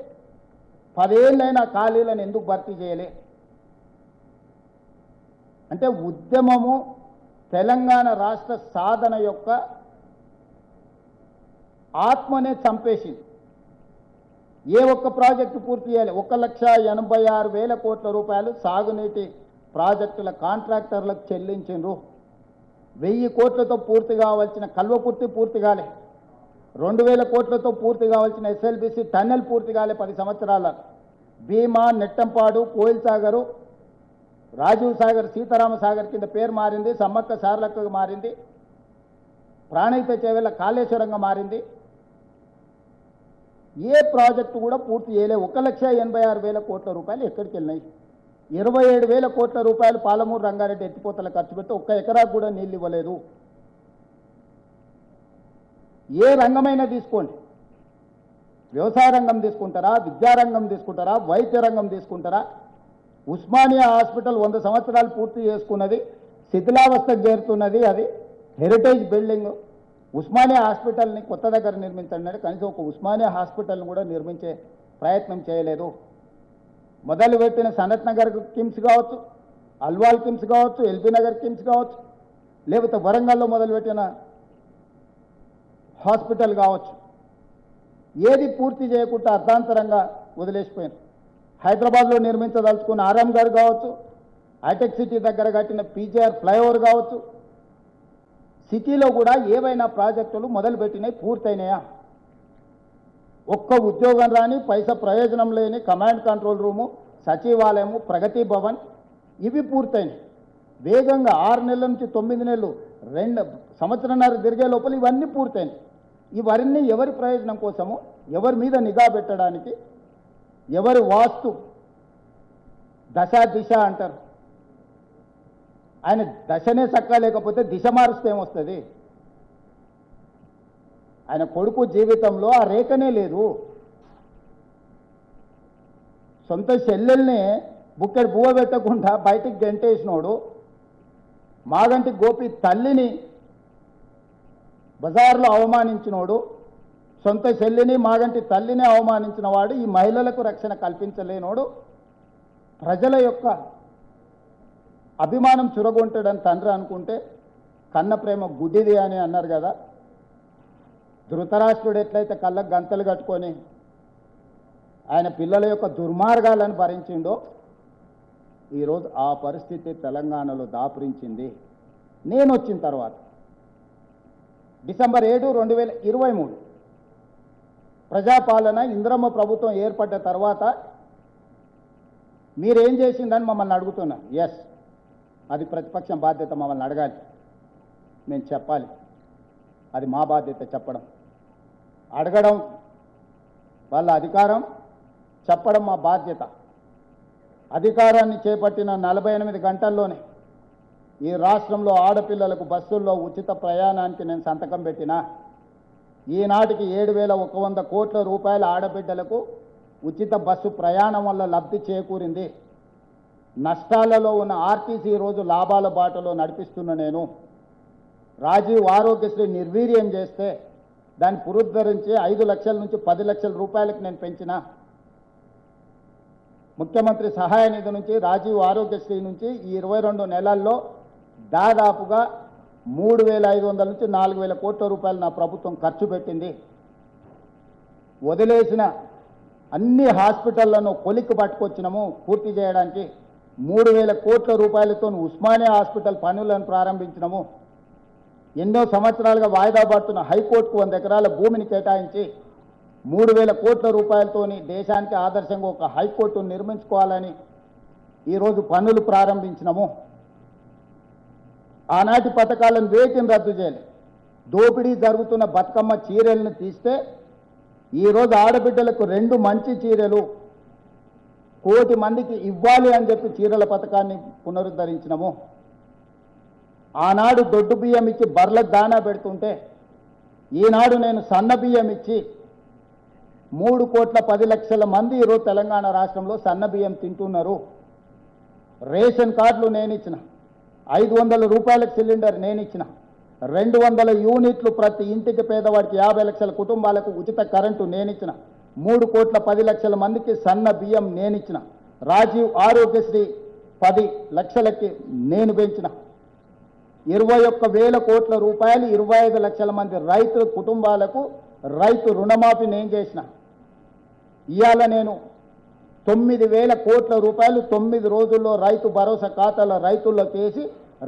10 ఏళ్ళైనా ఖాళీలను ఎందుకు భర్తీ చేయలే? అంటే ఉద్యమము తెలంగాణ రాష్ట్ర సాధన యొక్క ఆత్మనే చంపేసింది. ఏ ఒక్క ప్రాజెక్టు పూర్తి చేయాలి? 1,86,000 కోట్ల రూపాయలు సాగునీటి ప్రాజెక్టుల కాంట్రాక్టర్లకు చెల్లించిండ్రు. 1000 కోట్లతో పూర్తి కావాల్సిన కల్వకుర్తి పూర్తి కాలే, 2,000 కోట్లతో పూర్తి కావాల్సిన ఎస్ఎల్బిసి టన్నెల్ పూర్తి కాలే 10 సంవత్సరాల. భీమా, నెట్టంపాడు, కోయిల్ సాగరు, రాజీవ్ సాగర్, సీతారామ సాగర్ కింద పేరు మారింది, సమ్మక్క సారలక్కగా మారింది, ప్రాణహిత చేవెళ్ళ కాళేశ్వరంగా మారింది. ఏ ప్రాజెక్టు కూడా పూర్తి చేయలే. 1,86,000 కోట్ల రూపాయలు ఎక్కడికి వెళ్ళినాయి? 27,000 కోట్ల రూపాయలు పాలమూరు రంగారెడ్డి ఎత్తిపోతల ఖర్చు పెట్టి 1 ఎకరాకు కూడా నీళ్ళు ఇవ్వలేదు. ఏ రంగమైనా తీసుకోండి, వ్యవసాయ రంగం తీసుకుంటారా, విద్యారంగం తీసుకుంటారా, వైద్య రంగం తీసుకుంటారా? ఉస్మానియా హాస్పిటల్ 100 సంవత్సరాలు పూర్తి చేసుకున్నది, శిథిలావస్థకు చేరుతున్నది. అది హెరిటేజ్ బిల్డింగ్. ఉస్మానియా హాస్పిటల్ని కొత్త దగ్గర నిర్మించండి, కనీసం ఒక ఉస్మానియా హాస్పిటల్ని కూడా నిర్మించే ప్రయత్నం చేయలేదు. మొదలుపెట్టిన సనత్ నగర్ కిమ్స్ కావచ్చు, అల్వాల్ కిమ్స్ కావచ్చు, ఎల్బీ నగర్ కిమ్స్ కావచ్చు, లేకపోతే వరంగల్లో మొదలుపెట్టిన హాస్పిటల్ కావచ్చు, ఏది పూర్తి చేయకుండా అర్ధాంతరంగా వదిలేసిపోయింది. హైదరాబాద్లో నిర్మించదలుచుకున్న ఆరామ్ గారు కావచ్చు, హైటెక్ సిటీ దగ్గర కట్టిన పీజీఆర్ ఫ్లైఓవర్ కావచ్చు, సిటీలో కూడా ఏవైనా ప్రాజెక్టులు మొదలుపెట్టినాయి, పూర్తయినాయా? ఒక్క ఉద్యోగం రాని, పైసా ప్రయోజనం లేని కమాండ్ కంట్రోల్ రూము, సచివాలయము, ప్రగతి భవన్ ఇవి పూర్తయినాయి. వేగంగా 6 నెలల నుంచి 9 నెలలు 2 సంవత్సరాన్నర తిరిగే లోపల ఇవన్నీ పూర్తయినాయి. ఇవన్నీ ఎవరి ప్రయోజనం కోసము? ఎవరి మీద నిఘా పెట్టడానికి? ఎవరి వాస్తు దశ దిశ అంటారు. ఆయన దశనే చక్కా లేకపోతే దిశ మారుస్తే ఏమొస్తుంది? ఆయన కొడుకు జీవితంలో ఆ రేఖనే లేదు. సొంత చెల్లెల్ని బుక్కెడు బువ్వ పెట్టకుండా బయటికి గంటేసినోడు, మాగంటి గోపి తల్లిని బజార్లో అవమానించినోడు, సొంత చెల్లిని మాగంటి తల్లిని అవమానించిన వాడు, ఈ మహిళలకు రక్షణ కల్పించలేనోడు, ప్రజల యొక్క అభిమానం చురగొంటాడని తండ్రి అనుకుంటే కన్న ప్రేమ గుడ్డిది అని అన్నారు కదా. ధృతరాష్ట్రుడు ఎట్లయితే కళ్ళకు గంతలు కట్టుకొని ఆయన పిల్లల యొక్క దుర్మార్గాలను భరించిండో, ఈరోజు ఆ పరిస్థితి తెలంగాణలో దాపురించింది. నేను వచ్చిన తర్వాత డిసెంబర్ 7, 2023 ప్రజాపాలన ఇందిరమ్మ ప్రభుత్వం ఏర్పడ్డ తర్వాత మీరేం చేసిందని మమ్మల్ని అడుగుతున్నా. ఎస్, అది ప్రతిపక్షం బాధ్యత, మమ్మల్ని అడగాలి, మేము చెప్పాలి. అది మా బాధ్యత చెప్పడం. అడగడం వాళ్ళ అధికారం, చెప్పడం మా బాధ్యత. అధికారాన్ని చేపట్టిన 48 గంటల్లోనే ఈ రాష్ట్రంలో ఆడపిల్లలకు బస్సుల్లో ఉచిత ప్రయాణానికి నేను సంతకం పెట్టినా. ఈనాటికి 7,100 కోట్ల రూపాయల ఆడబిడ్డలకు ఉచిత బస్సు ప్రయాణం వల్ల లబ్ధి చేకూరింది. నష్టాలలో ఉన్న ఆర్టీసీ రోజు లాభాల బాటలో నడిపిస్తున్న నేను. రాజీవ్ ఆరోగ్యశ్రీ నిర్వీర్యం చేస్తే దాన్ని పునరుద్ధరించి 5 లక్షల నుంచి 10 లక్షల రూపాయలకు నేను పెంచిన. ముఖ్యమంత్రి సహాయ నిధి నుంచి, రాజీవ్ ఆరోగ్యశ్రీ నుంచి ఈ 22 నెలల్లో దాదాపుగా 3,500 నుంచి 4,000 కోట్ల రూపాయలు నా ప్రభుత్వం ఖర్చు పెట్టింది. వదిలేసిన అన్ని హాస్పిటళ్లను కొలిక్కి పట్టుకొచ్చినాము పూర్తి చేయడానికి. 3,000 కోట్ల రూపాయలతో ఉస్మానియా హాస్పిటల్ పనులను ప్రారంభించినాము. ఎన్నో సంవత్సరాలుగా వాయిదా పడుతున్న హైకోర్టుకు 100 ఎకరాల భూమిని కేటాయించి 3,000 కోట్ల రూపాయలతోని దేశానికి ఆదర్శంగా ఒక హైకోర్టును నిర్మించుకోవాలని ఈరోజు పనులు ప్రారంభించినాము. ఆనాటి పథకాలను వేటిని రద్దు చేయాలి. దోపిడీ జరుగుతున్న బతుకమ్మ చీరలను తీస్తే ఈరోజు ఆడబిడ్డలకు 2 మంచి చీరలు 1 కోటి మందికి ఇవ్వాలి అని చెప్పి చీరల పథకాన్ని పునరుద్ధరించినాము. ఆనాడు దొడ్డు బియ్యం ఇచ్చి బర్లకు దానా పెడుతుంటే ఈనాడు నేను సన్న బియ్యం ఇచ్చి 3,10,00,000 మంది ఈరోజు తెలంగాణ రాష్ట్రంలో సన్న బియ్యం తింటున్నారు. రేషన్ కార్డులు నేను ఇచ్చిన, 500 రూపాయలకు సిలిండర్ నేను ఇచ్చిన, 200 యూనిట్లు ప్రతి ఇంటికి పేదవాడికి 50 లక్షల కుటుంబాలకు ఉచిత కరెంటు నేను ఇచ్చిన, 3,10,00,000 మందికి సన్న బియ్యం నేను ఇచ్చిన, రాజీవ్ ఆరోగ్యశ్రీ 10 లక్షలకి నేను పెంచిన, 21,000 కోట్ల రూపాయలు 25 లక్షల మంది రైతుల కుటుంబాలకు రైతు రుణమాఫీ నేను చేసిన. ఇవాళ నేను 9,000 కోట్ల రూపాయలు 9 రోజుల్లో రైతు భరోసా ఖాతాల రైతుల్లోకి వేసి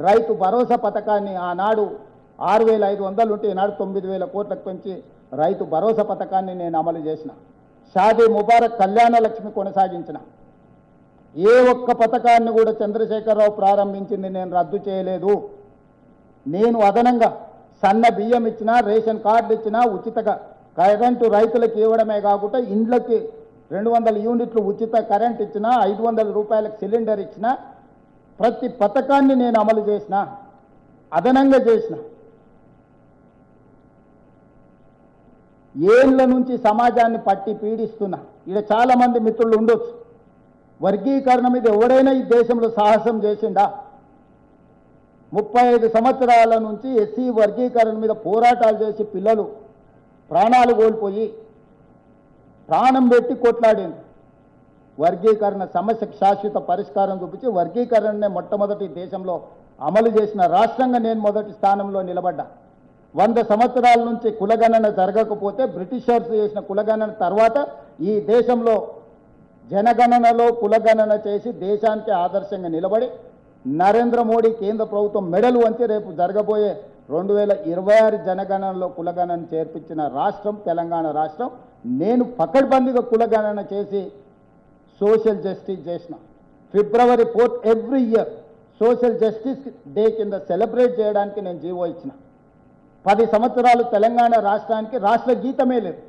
రైతు భరోసా పథకాన్ని ఆనాడు 6,500 ఉంటే ఈనాడు 9,000 కోట్లకు పెంచి రైతు భరోసా పథకాన్ని నేను అమలు చేసిన. షాదీ ముబారక్ కళ్యాణ లక్ష్మి కొనసాగించిన. ఏ ఒక్క పథకాన్ని కూడా చంద్రశేఖరరావు ప్రారంభించింది నేను రద్దు చేయలేదు. నేను అదనంగా సన్న బియ్యం ఇచ్చినా, రేషన్ కార్డులు ఇచ్చినా, ఉచితగా కరెంటు రైతులకు ఇవ్వడమే కాకుండా ఇండ్లకి 200 యూనిట్లు ఉచిత కరెంట్ ఇచ్చినా, 500 రూపాయలకు సిలిండర్ ఇచ్చినా, ప్రతి పథకాన్ని నేను అమలు చేసిన, అదనంగా చేసిన. ఏళ్ల నుంచి సమాజాన్ని పట్టి పీడిస్తున్నా. ఇక్కడ చాలామంది మిత్రులు ఉండొచ్చు, వర్గీకరణ మీద ఎవడైనా ఈ దేశంలో సాహసం చేసిండా? 35 సంవత్సరాల నుంచి ఎస్సీ వర్గీకరణ మీద పోరాటాలు చేసి పిల్లలు ప్రాణాలు కోల్పోయి ప్రాణం పెట్టి కొట్లాడింది. వర్గీకరణ సమస్యకు శాశ్వత పరిష్కారం చూపించి వర్గీకరణనే మొట్టమొదటి దేశంలో అమలు చేసిన రాష్ట్రంగా నేను మొదటి స్థానంలో నిలబడ్డా. 100 సంవత్సరాల నుంచి కులగణన జరగకపోతే బ్రిటిషర్స్ చేసిన కులగణన తర్వాత ఈ దేశంలో జనగణనలో కులగణన చేసి దేశానికి ఆదర్శంగా నిలబడి నరేంద్ర మోడీ కేంద్ర ప్రభుత్వం మెడలు వంచి రేపు జరగబోయే 2026 జనగణనలో కులగణన చేర్పించిన రాష్ట్రం తెలంగాణ రాష్ట్రం. నేను పకడ్బందీగా కులగణన చేసి సోషల్ జస్టిస్ చేసిన. February 4th every year social justice day కింద సెలబ్రేట్ చేయడానికి నేను జీవో ఇచ్చిన. 10 సంవత్సరాలు తెలంగాణ రాష్ట్రానికి రాష్ట్ర గీతమే లేదు.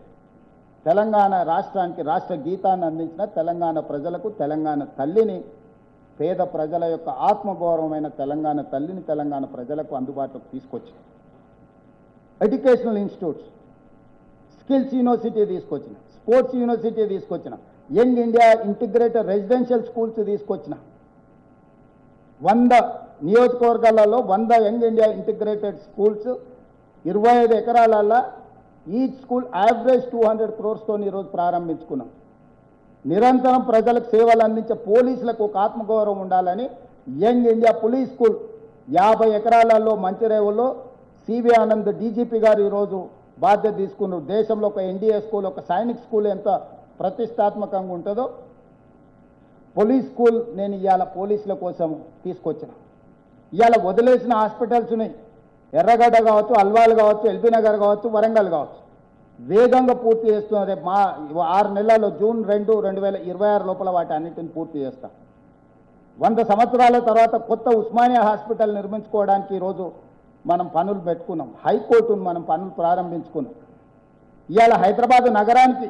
తెలంగాణ రాష్ట్రానికి రాష్ట్ర గీతాన్ని అందించిన తెలంగాణ ప్రజలకు తెలంగాణ తల్లిని, పేద ప్రజల యొక్క ఆత్మగౌరవమైన తెలంగాణ తల్లిని తెలంగాణ ప్రజలకు అందుబాటులోకి తీసుకొచ్చిన. ఎడ్యుకేషనల్ ఇన్స్టిట్యూట్స్, స్కిల్స్ యూనివర్సిటీ తీసుకొచ్చిన, స్పోర్ట్స్ యూనివర్సిటీ తీసుకొచ్చిన, young India integrated residential schools తీసుకొచ్చిన. 100 నియోజకవర్గాలలో 100 యంగ్ ఇండియా ఇంటిగ్రేటెడ్ స్కూల్స్ 25 ఎకరాలలో ఈచ్ స్కూల్ యావరేజ్ 200 crores ఈరోజు ప్రారంభించుకున్నాం. నిరంతరం ప్రజలకు సేవలు అందించే పోలీసులకు ఒక ఆత్మగౌరవం ఉండాలని యంగ్ ఇండియా పోలీస్ స్కూల్ 50 ఎకరాలలో మంచిరేవులో సివి ఆనంద్ డీజీపీ గారు ఈరోజు బాధ్యత తీసుకున్నారు. దేశంలో ఒక ఎన్డీఏ స్కూల్, ఒక సైనిక్ స్కూల్ ఎంత ప్రతిష్టాత్మకంగా ఉంటుందో పోలీస్ స్కూల్ నేను ఇవాళ పోలీసుల కోసం తీసుకొచ్చిన. ఇవాళ వదిలేసిన హాస్పిటల్స్ ఉన్నాయి. ఎర్రగడ్డ కావచ్చు, అల్వాల్ కావచ్చు, ఎల్బీ నగర్ కావచ్చు, వరంగల్ కావచ్చు, వేగంగా పూర్తి చేస్తున్నాం. రేపు 6 నెలల్లో జూన్ 2, 2026 లోపల వాటి అన్నింటిని పూర్తి చేస్తాం. 100 సంవత్సరాల తర్వాత కొత్త ఉస్మానియా హాస్పిటల్ నిర్మించుకోవడానికి ఈరోజు మనం పనులు పెట్టుకున్నాం. హైకోర్టును మనం పనులు ప్రారంభించుకున్నాం. ఇవాళ హైదరాబాద్ నగరానికి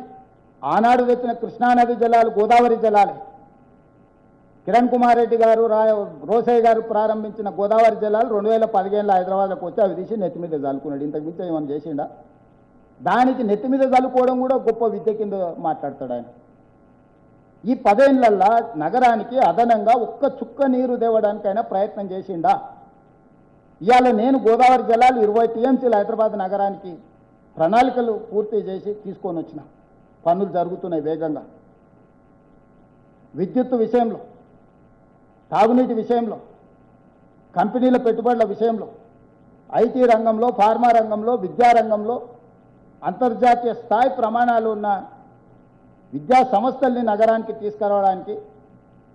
ఆనాడు తెచ్చిన కృష్ణానది జలాలు, గోదావరి జలాలే. కిరణ్ కుమార్ రెడ్డి గారు, రోసయ్య గారు ప్రారంభించిన గోదావరి జలాలు 2015లో హైదరాబాద్లోకి వచ్చి అవి తీసి నెత్తి మీద చల్లుకున్నాడు. ఇంతకు మించి ఏమైనా చేసిండా? దానికి నెత్తి మీద చల్లుకోవడం కూడా గొప్ప విద్య కింద మాట్లాడతాడు ఆయన. ఈ 10 ఏళ్లల్లా నగరానికి అదనంగా ఒక్క చుక్క నీరు తేవడానికైనా ప్రయత్నం చేసిండా? ఇవాళ నేను గోదావరి జలాలు 20 టీఎంసీలు హైదరాబాద్ నగరానికి ప్రణాళికలు పూర్తి చేసి తీసుకొని వచ్చిన. పనులు జరుగుతున్నాయి వేగంగా. విద్యుత్తు విషయంలో, తాగునీటి విషయంలో, కంపెనీల పెట్టుబడుల విషయంలో, ఐటీ రంగంలో, ఫార్మా రంగంలో, విద్యారంగంలో అంతర్జాతీయ స్థాయి ప్రమాణాలు ఉన్న విద్యా సంస్థల్ని నగరానికి తీసుకురావడానికి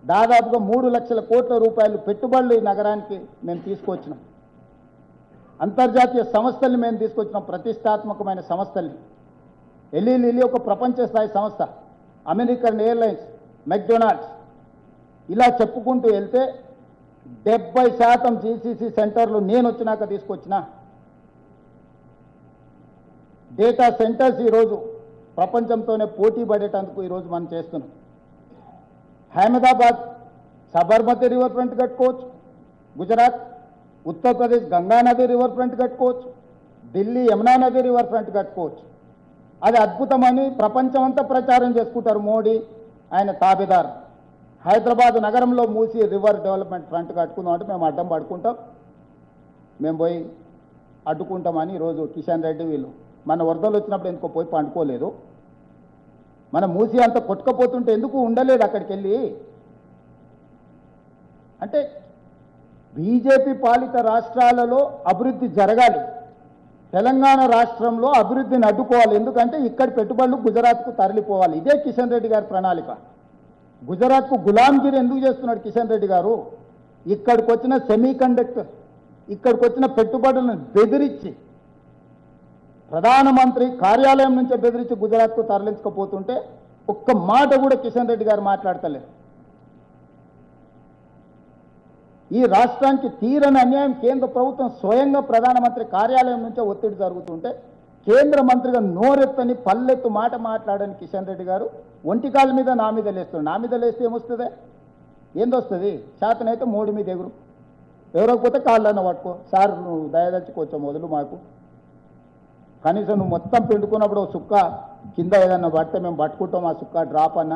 దాదాపుగా 3 లక్షల కోట్ల రూపాయలు పెట్టుబడులు ఈ నగరానికి మేము తీసుకొచ్చినాం. అంతర్జాతీయ సంస్థల్ని మేము తీసుకొచ్చినాం, ప్రతిష్టాత్మకమైన సంస్థల్ని. ఎల్ఈ ఒక ప్రపంచ స్థాయి సంస్థ, అమెరికన్ ఎయిర్లైన్స్, మెక్డొనాల్డ్స్, ఇలా చెప్పుకుంటూ వెళ్తే 70% జీసీసీ సెంటర్లు నేను వచ్చినాక తీసుకొచ్చిన డేటా సెంటర్స్ ఈరోజు ప్రపంచంతోనే పోటీ పడేటందుకు ఈరోజు మనం చేస్తున్నాం. అహ్మదాబాద్ సబర్మతి రివర్ ఫ్రంట్ కట్టుకోవచ్చు, గుజరాత్, ఉత్తరప్రదేశ్ గంగా నది రివర్ ఫ్రంట్ కట్టుకోవచ్చు, ఢిల్లీ యమునా నది రివర్ ఫ్రంట్ కట్టుకోవచ్చు. అది అద్భుతమని ప్రపంచం అంతా ప్రచారం చేసుకుంటారు మోడీ, ఆయన తాబేదారు. హైదరాబాద్ నగరంలో మూసి రివర్ డెవలప్మెంట్ ఫ్రంట్ కట్టుకుందాం అంటే మేము అడ్డం పడుకుంటాం, మేము పోయి అడ్డుకుంటామని ఈరోజు కిషన్ రెడ్డి వీళ్ళు మన వరదలు వచ్చినప్పుడు ఎందుకో పోయి పండుకోలేదు. మన మూసి అంత కొట్టుకపోతుంటే ఎందుకు ఉండలేదు అక్కడికి వెళ్ళి. అంటే బీజేపీ పాలిత రాష్ట్రాలలో అభివృద్ధి జరగాలి, తెలంగాణ రాష్ట్రంలో అభివృద్ధిని అడ్డుకోవాలి. ఎందుకంటే ఇక్కడ పెట్టుబడులు గుజరాత్కు తరలిపోవాలి. ఇదే కిషన్ రెడ్డి గారి ప్రణాళిక. గుజరాత్కు గులాంగిరి ఎందుకు చేస్తున్నాడు కిషన్ రెడ్డి గారు? ఇక్కడికి వచ్చిన సెమీ కండక్టర్, ఇక్కడికి వచ్చిన పెట్టుబడులను బెదిరించి, ప్రధానమంత్రి కార్యాలయం నుంచే బెదిరించి గుజరాత్కు తరలించకపోతుంటే ఒక్క మాట కూడా కిషన్ రెడ్డి గారు మాట్లాడతలేరు. ఈ రాష్ట్రానికి తీరని అన్యాయం కేంద్ర ప్రభుత్వం స్వయంగా ప్రధానమంత్రి కార్యాలయం నుంచే ఒత్తిడి జరుగుతుంటే కేంద్ర మంత్రిగా నోరెత్తని పల్లెత్తు మాట మాట్లాడని కిషన్ రెడ్డి గారు ఒంటికాల మీద నా మీద లేస్తున్నాడు. నా మీద లేస్తే ఏమొస్తుంది? ఏందొస్తుంది? శాతనైతే మోడీ మీద ఎగురు, ఎవరకపోతే కాళ్ళన్న పట్టుకో. సార్ నువ్వు దయదచ్చుకోవచ్చు మొదలు మాకు, కనీసం నువ్వు మొత్తం పిండుకున్నప్పుడు సుక్క కింద ఏదన్నా పడితే మేము పట్టుకుంటాం, ఆ సుక్క డ్రాప్ అన్న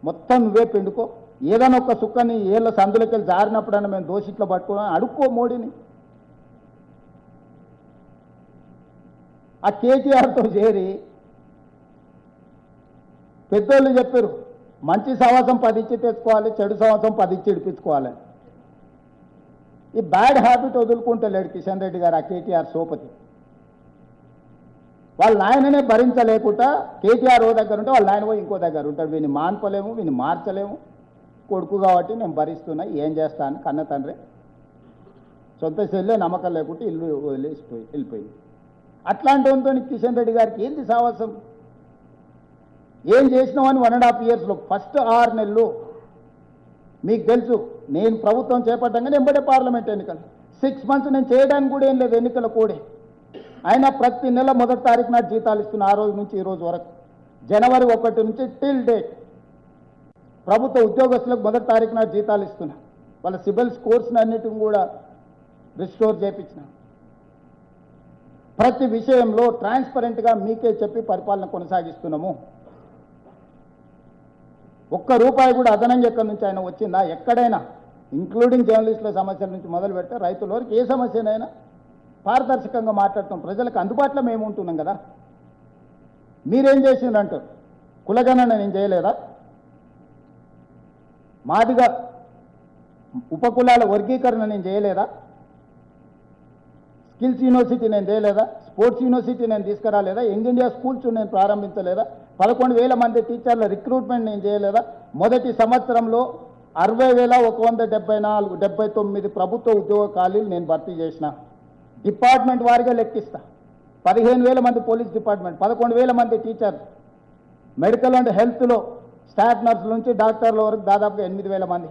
మొత్తం నువ్వే పిండుకో. ఏదైనా ఒక సుక్కని ఏళ్ళ సందులకి వెళ్ళి జారినప్పుడన్నా మేము దోషిట్లో పట్టుకున్నాం అడుక్కో మోడీని. ఆ కేటీఆర్తో చేరి పెద్దోళ్ళు చెప్పారు, మంచి సవాసం 10 ఇచ్చి తెచ్చుకోవాలి, చెడు సవాసం 10 ఇచ్చి ఇడిపించుకోవాలి. ఈ బ్యాడ్ హ్యాబిట్ వదులుకుంటలేడు కిషన్ రెడ్డి గారు. ఆ కేటీఆర్ సోపతి వాళ్ళ నాయననే భరించలేకుండా కేటీఆర్ ఓ దగ్గర ఉంటే వాళ్ళ నాయన పోయి ఇంకో దగ్గర ఉంటాడు. వీని మాన్పలేము, వీని మార్చలేము, కొడుకు కాబట్టి నేను భరిస్తున్నా, ఏం చేస్తాను కన్న తండ్రి. సొంత చెల్లె నమ్మకం లేకుంటే ఇల్లు వెళ్ళిపోయింది. అట్లాంటి వాళ్ళతో కిషన్ రెడ్డి గారికి ఏంది సావాసం? ఏం చేసినామని 1.5 ఇయర్స్లో ఫస్ట్ 6 నెలలు మీకు తెలుసు. నేను ప్రభుత్వం చేపట్టంగానే ఎంబడే పార్లమెంట్ ఎన్నికలు, 6 మంత్స్ నేను చేయడానికి కూడా ఏం లేదు ఎన్నికల కోడే. అయినా ప్రతి నెల 1వ తారీఖు నాటి జీతాలు ఇస్తున్నా. ఆ రోజు నుంచి ఈ రోజు వరకు జనవరి 1 నుంచి టిల్ డేట్ ప్రభుత్వ ఉద్యోగస్తులకు 1వ తారీఖు నాటి జీతాలు ఇస్తున్నా. వాళ్ళ సిబిల్ స్కోర్స్ని అన్నిటిని కూడా రిస్టోర్ చేయించిన. ప్రతి విషయంలో ట్రాన్స్పరెంట్గా మీకే చెప్పి పరిపాలన కొనసాగిస్తున్నాము. ₹1 కూడా అదనంగా ఎక్కడి నుంచి ఆయన వచ్చిందా? ఎక్కడైనా ఇంక్లూడింగ్ జర్నలిస్టుల సమస్యల నుంచి మొదలు పెడితే రైతుల వరకు ఏ సమస్యనైనా పారదర్శకంగా మాట్లాడతాం. ప్రజలకు అందుబాటులో మేము ఉంటున్నాం కదా. మీరేం చేసిండ్రంటారు? కులగణన నేను చేయలేదా? మాదిగా ఉపకులాల వర్గీకరణ నేను చేయలేదా? స్కిల్స్ యూనివర్సిటీ నేను చేయలేదా? స్పోర్ట్స్ యూనివర్సిటీ నేను తీసుకురాలేదా? యంగ్ ఇండియా స్కూల్స్ నేను ప్రారంభించలేదా? 11,000 మంది టీచర్ల రిక్రూట్మెంట్ నేను చేయలేదా? మొదటి సంవత్సరంలో 60,179 ప్రభుత్వ ఉద్యోగ ఖాళీలు నేను భర్తీ చేసిన. డిపార్ట్మెంట్ వారిగా లెక్కిస్తా. 15,000 మంది పోలీస్ డిపార్ట్మెంట్, 11,000 మంది టీచర్, మెడికల్ అండ్ హెల్త్లో స్టాఫ్ నర్సుల నుంచి డాక్టర్ల వరకు దాదాపుగా 8,000 మంది,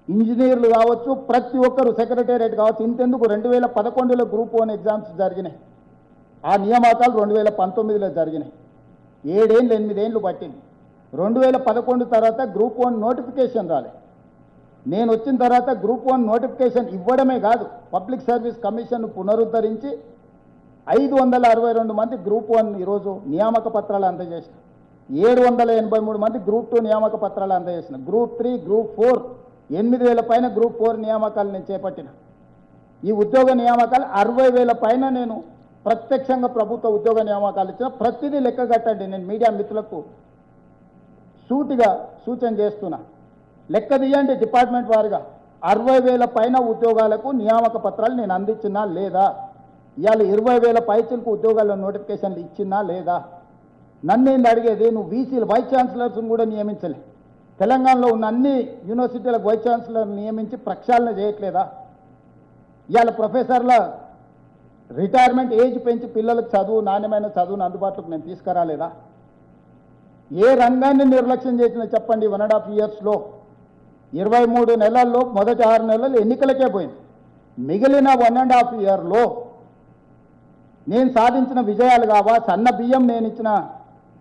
ఇంజనీర్లు కావచ్చు, ప్రతి ఒక్కరు సెక్రటేరియట్ కావచ్చు. ఇంతెందుకు 2011లో గ్రూప్ 1 ఎగ్జామ్స్ జరిగినాయి. ఆ నియామకాలు 2019లో జరిగినాయి. 7 ఏళ్ళు 8 ఏళ్ళు పట్టింది. 2011 తర్వాత గ్రూప్ 1 నోటిఫికేషన్ రాలేదు. నేను వచ్చిన తర్వాత గ్రూప్ 1 నోటిఫికేషన్ ఇవ్వడమే కాదు, పబ్లిక్ సర్వీస్ కమిషన్ను పునరుద్ధరించి 562 మంది గ్రూప్ 1 ఈరోజు నియామక పత్రాలు అందజేసిన. 783 మంది గ్రూప్ 2 నియామక పత్రాలు అందజేసిన. గ్రూప్ 3, గ్రూప్ 4 8,000 పైన గ్రూప్ 4 నియామకాలు నేను చేపట్టిన. ఈ ఉద్యోగ నియామకాలు 60,000 పైన నేను ప్రత్యక్షంగా ప్రభుత్వ ఉద్యోగ నియామకాలు ఇచ్చిన. ప్రతిదీ లెక్క కట్టండి. నేను మీడియా మిత్రులకు సూటిగా సూచన చేస్తున్నా, లెక్క తీయండి డిపార్ట్మెంట్ వారిగా. 60,000 పైన ఉద్యోగాలకు నియామక పత్రాలు నేను అందించినా లేదా? ఇవాళ 20,000 పైచలకు ఉద్యోగాల నోటిఫికేషన్లు ఇచ్చినా లేదా? నన్ను ఏంది అడిగేది? నువ్వు వీసీలు వైస్ ఛాన్సలర్స్ని కూడా నియమించలే. తెలంగాణలో ఉన్న అన్ని యూనివర్సిటీలకు వైస్ ఛాన్సలర్ నియమించి ప్రక్షాళన చేయట్లేదా? ఇవాళ ప్రొఫెసర్ల రిటైర్మెంట్ ఏజ్ పెంచి పిల్లలకు చదువు నాణ్యమైన చదువును అందుబాటులోకి నేను తీసుకురాలేదా? ఏ రంగాన్ని నిర్లక్ష్యం చేసినా చెప్పండి. 1.5 ఇయర్స్లో 23 నెలల్లో మొదటి 6 నెలలు ఎన్నికలకే పోయింది. మిగిలిన 1.5 ఇయర్లో నేను సాధించిన విజయాలు కావా? సన్న బియ్యం నేను ఇచ్చిన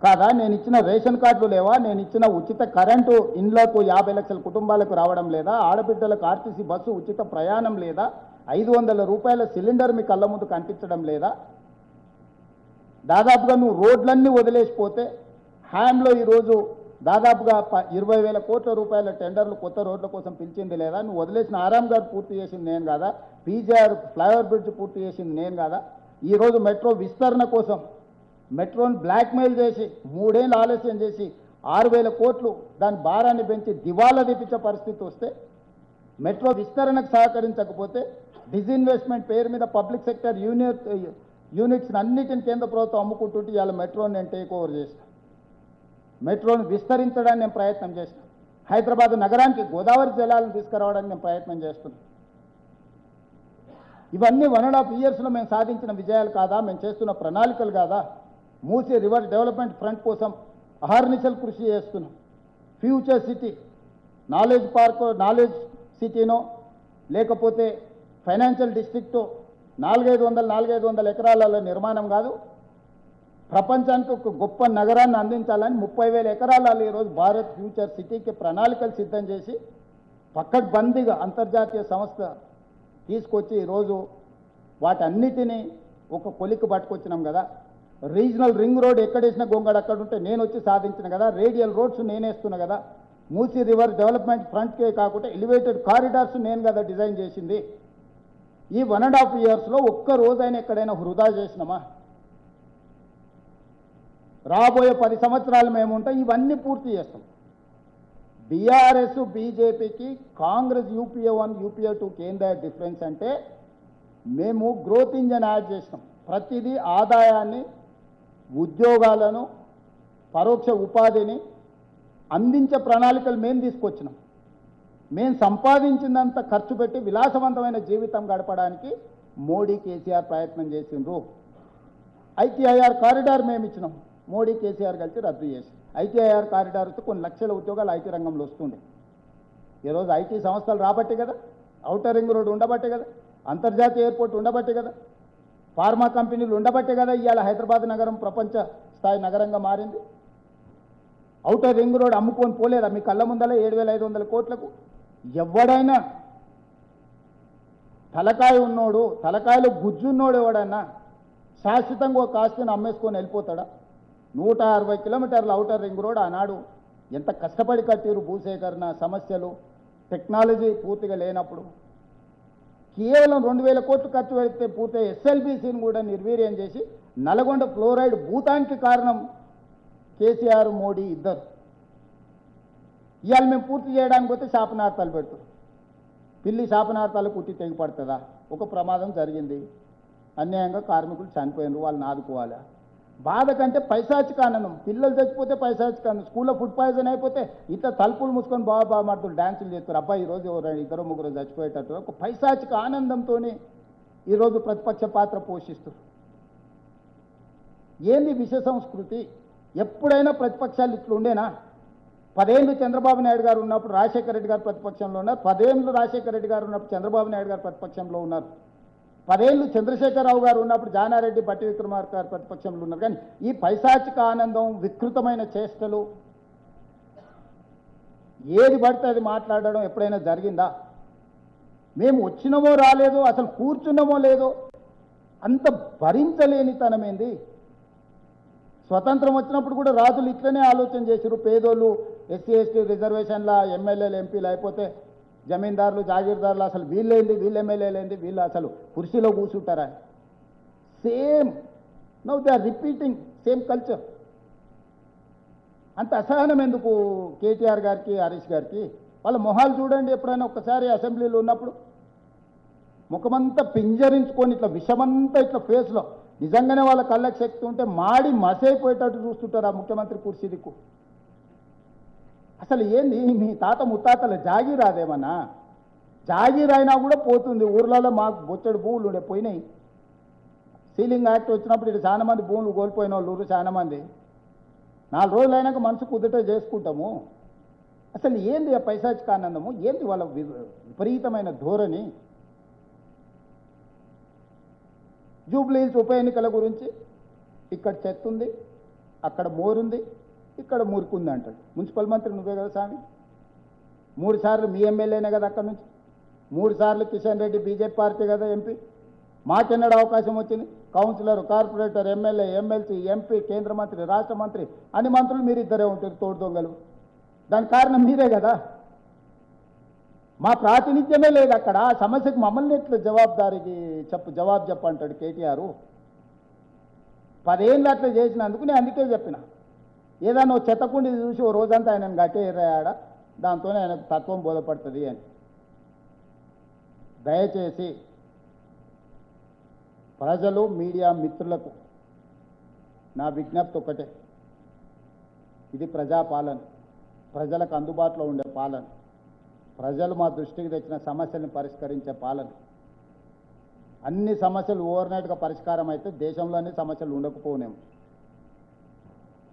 కాదా? నేను ఇచ్చిన రేషన్ కార్డులు లేవా? నేను ఇచ్చిన ఉచిత కరెంటు ఇండ్లకు 50 లక్షల కుటుంబాలకు రావడం లేదా? ఆడబిడ్డలకు ఆర్టీసీ బస్సు ఉచిత ప్రయాణం లేదా? 500 రూపాయల సిలిండర్ మీ కళ్ళ ముందు కనిపించడం లేదా? దాదాపుగా నువ్వు రోడ్లన్నీ వదిలేసిపోతే హ్యాండ్లో ఈరోజు దాదాపుగా 20,000 కోట్ల రూపాయల టెండర్లు కొత్త రోడ్ల కోసం పిలిచింది లేదా? నువ్వు వదిలేసిన ఆరామ్ గారు పూర్తి చేసింది నేను కాదా? పీజీఆర్ ఫ్లైఓవర్ బ్రిడ్జ్ పూర్తి చేసింది నేను కాదా? ఈరోజు మెట్రో విస్తరణ కోసం మెట్రోని బ్లాక్మెయిల్ చేసి 3 ఏళ్ళు ఆలస్యం చేసి 6,000 కోట్లు దాని భారాన్ని పెంచి దివాలా తీపించే పరిస్థితి వస్తే, మెట్రో విస్తరణకు సహకరించకపోతే డిజిన్వెస్ట్మెంట్ పేరు మీద పబ్లిక్ సెక్టర్ యూనిట్స్ అన్నిటిని కేంద్ర ప్రభుత్వం అమ్ముకుంటుంటే ఇవాళ మెట్రోని నేను టేక్ ఓవర్ చేసిన, మెట్రోను విస్తరించడానికి నేను ప్రయత్నం చేసిన, హైదరాబాద్ నగరానికి గోదావరి జలాలను తీసుకురావడానికి నేను ప్రయత్నం చేస్తున్నాను. ఇవన్నీ 1.5 ఇయర్స్లో మేము సాధించిన విజయాలు కాదా? మేము చేస్తున్న ప్రణాళికలు కాదా? మూసీ రివర్ డెవలప్మెంట్ ఫ్రంట్ కోసం అహర్నిశలు కృషి చేస్తున్నాం. Future city, knowledge park, knowledge సిటీనో లేకపోతే ఫైనాన్షియల్ డిస్ట్రిక్టు 400 ఎకరాలలో నిర్మాణం కాదు, ప్రపంచానికి ఒక గొప్ప నగరాన్ని అందించాలని 30,000 ఎకరాలలో ఈరోజు భారత్ ఫ్యూచర్ సిటీకి ప్రణాళికలు సిద్ధం చేసి పక్కడ్బందీగా అంతర్జాతీయ సంస్థ తీసుకొచ్చి ఈరోజు వాటన్నిటినీ ఒక కొలిక్కి పట్టుకొచ్చినాం కదా. రీజనల్ రింగ్ రోడ్ ఎక్కడేసిన గొంగడు అక్కడ ఉంటే నేను వచ్చి సాధించిన కదా. రేడియల్ రోడ్స్ నేనేస్తున్నా కదా. మూసీ రివర్ డెవలప్మెంట్ ఫ్రంట్కే కాకుండా ఎలివేటెడ్ కారిడార్స్ నేను కదా డిజైన్ చేసింది. ఈ 1.5 ఇయర్స్లో ఒక్క రోజైనా ఎక్కడైనా వృధా చేసినామా? రాబోయే 10 సంవత్సరాలు మేము ఉంటాం, ఇవన్నీ పూర్తి చేస్తాం. బీఆర్ఎస్ బీజేపీకి కాంగ్రెస్ యూపీఏ 1 యూపీఏ 2కి ఏందా డిఫరెన్స్ అంటే, మేము గ్రోత్ ఇంజన్ యాడ్ చేసినాం. ప్రతిదీ ఆదాయాన్ని, ఉద్యోగాలను, పరోక్ష ఉపాధిని అందించే ప్రణాళికలు మేము తీసుకొచ్చినాం. మేము సంపాదించినంత ఖర్చు పెట్టి విలాసవంతమైన జీవితం గడపడానికి మోడీ కేసీఆర్ ప్రయత్నం చేసిండ్రు. ఐటీఐఆర్ కారిడార్ మేము ఇచ్చినాం, మోడీ కేసీఆర్ కలిసి రద్దు చేసి. ఐటీఐఆర్ కారిడార్తో కొన్ని లక్షల ఉద్యోగాలు ఐటీ రంగంలో వస్తుండే. ఈరోజు ఐటీ సంస్థలు రాబట్టే కదా, ఔటర్ రింగ్ రోడ్ ఉండబట్టే కదా, అంతర్జాతీయ ఎయిర్పోర్ట్ ఉండబట్టే కదా, ఫార్మా కంపెనీలు ఉండబట్టే కదా ఇవాళ హైదరాబాద్ నగరం ప్రపంచ స్థాయి నగరంగా మారింది. ఔటర్ రింగ్ రోడ్ అమ్ముకొని పోలేదా? మీ కళ్ళ ముందల 7,500 కోట్లకు ఎవడైనా తలకాయ ఉన్నోడు, తలకాయలో గుజ్జున్నోడు ఎవడన్నా శాశ్వతంగా ఒక ఆస్తిని అమ్మేసుకొని వెళ్ళిపోతాడా? 160 కిలోమీటర్ల ఔటర్ రింగ్ రోడ్ ఆనాడు ఎంత కష్టపడి కట్టిరు. భూసేకరణ సమస్యలు, టెక్నాలజీ పూర్తిగా లేనప్పుడు కేవలం 2,000 కోట్లు ఖర్చు పెడితే పూర్తి ఎస్ఎల్బీసీని కూడా నిర్వీర్యం చేసి నల్గొండ ఫ్లోరైడ్ భూతానికి కారణం కేసీఆర్ మోడీ ఇద్దరు. ఇవాళ మేము పూర్తి చేయడానికి పోతే శాపనార్థాలు పెడుతున్నాం. పిల్లి శాపనార్థాలు కుట్టి తెగిపడుతుందా? ఒక ప్రమాదం జరిగింది, అన్యాయంగా కార్మికులు చనిపోయినారు, వాళ్ళని ఆదుకోవాలా? బాధ కంటే పైశాచిక ఆనందం. పిల్లలు చచ్చిపోతే పైశాచిక ఆనందం. స్కూల్లో ఫుడ్ పాయిజన్ అయిపోతే ఇట్లా తలుపులు మూసుకొని బాబా మాటలు డ్యాన్సులు చేస్తారు. అబ్బాయి ఈరోజు 2-3 చచ్చిపోయేటట్టు ఒక పైశాచిక ఆనందంతో ఈరోజు ప్రతిపక్ష పాత్ర పోషిస్తారు. ఏంది విష సంస్కృతి? ఎప్పుడైనా ప్రతిపక్షాలు ఇట్లా ఉండేనా? 10 ఏళ్ళు చంద్రబాబు నాయుడు గారు ఉన్నప్పుడు రాజశేఖర రెడ్డి గారు ప్రతిపక్షంలో ఉన్నారు. 10 ఏళ్ళు రాజశేఖర రెడ్డి గారు ఉన్నప్పుడు చంద్రబాబు నాయుడు గారు ప్రతిపక్షంలో ఉన్నారు. 10 ఏళ్ళు చంద్రశేఖరరావు గారు ఉన్నప్పుడు జానారెడ్డి, బట్టి విక్రమార్క గారు ప్రతిపక్షంలో ఉన్నారు. కానీ ఈ పైశాచిక ఆనందం, వికృతమైన చేష్టలు, ఏది పడితే అది మాట్లాడడం ఎప్పుడైనా జరిగిందా? మేము వచ్చినామో రాలేదో, అసలు కూర్చున్నామో లేదో, అంత భరించలేని తనమేంది? స్వతంత్రం వచ్చినప్పుడు కూడా రాజులు ఇట్లనే ఆలోచన చేశారు. పేదోళ్ళు, ఎస్సీ ఎస్టీ రిజర్వేషన్ల ఎమ్మెల్యేలు ఎంపీలు అయిపోతే జమీందారులు, జాగీర్దారులు అసలు వీళ్ళేంది, వీళ్ళు ఎమ్మెల్యేలేంది, వీళ్ళు అసలు కుర్చీలో కూర్చుంటారా? Same now they are repeating same culture. అంత అసహనం ఎందుకు కేటీఆర్ గారికి, హరీష్ గారికి? వాళ్ళ మొహాలు చూడండి. ఎప్పుడైనా ఒక్కసారి అసెంబ్లీలో ఉన్నప్పుడు ముఖమంతా పింజరించుకొని ఇట్లా విషమంతా ఇట్లా ఫేస్లో, నిజంగానే వాళ్ళ కళ్ళకి శక్తి ఉంటే మాడి మసైపోయేటట్టు చూస్తుంటారు ఆ ముఖ్యమంత్రి కుర్చీ దిక్కు. అసలు ఏంది మీ తాత ముత్తాతల జాగీరాదేమన్నా? జాగీర్ అయినా కూడా పోతుంది. ఊర్లలో మాకు బొచ్చడు భూములు ఉండే పోయినాయి. సీలింగ్ యాక్ట్ వచ్చినప్పుడు ఇటు చాలా మంది భూములు కోల్పోయిన వాళ్ళు చాలా మంది. 4 రోజులు అయినాక మనసు కుదుట చేసుకుంటాము. అసలు ఏంది ఆ పైశాచిక ఆనందము? ఏంది వాళ్ళ విపరీతమైన ధోరణి? జూబ్లీ హిల్స్ ఉప ఎన్నికల గురించి ఇక్కడ చెత్త ఉంది, అక్కడ మోరుంది, ఇక్కడ మురుకుంది అంటాడు. మున్సిపల్ మంత్రి నువ్వే కదా స్వామి. 3 సార్లు మీ ఎమ్మెల్యేనే కదా అక్కడ నుంచి. 3 సార్లు కిషన్ రెడ్డి బీజేపీ పార్టీ కదా ఎంపీ. మాకెన్నడ అవకాశం వచ్చింది? Councillor, corporator, MLA, MLC, MP, కేంద్ర మంత్రి, రాష్ట్ర మంత్రి, అన్ని మంత్రులు మీరు ఇద్దరే ఉంటారు తోడు దొంగలు. దానికి కారణం మీరే కదా. మా ప్రాతినిధ్యమే లేదు అక్కడ. ఆ సమస్యకు మమ్మల్ని ఎట్లా జవాబు చెప్పంటాడు కేటీఆర్. 10 ఏళ్ళు అట్లా చేసినందుకు నేను అందుకే చెప్పిన, ఏదైనా చెత్తకుండి చూసి ఓ రోజంతా ఆయనను గట్టేరాడ, దాంతోనే ఆయనకు తత్వం బోధపడుతుంది అని. దయచేసి ప్రజలు, మీడియా మిత్రులకు నా విజ్ఞప్తి ఒకటే, ఇది ప్రజాపాలన, ప్రజలకు అందుబాటులో ఉండే పాలన, ప్రజలు మా దృష్టికి తెచ్చిన సమస్యలను పరిష్కరించే పాలన. అన్ని సమస్యలు ఓవర్నైట్గా పరిష్కారం అయితే దేశంలోనే సమస్యలు ఉండకపోనేము.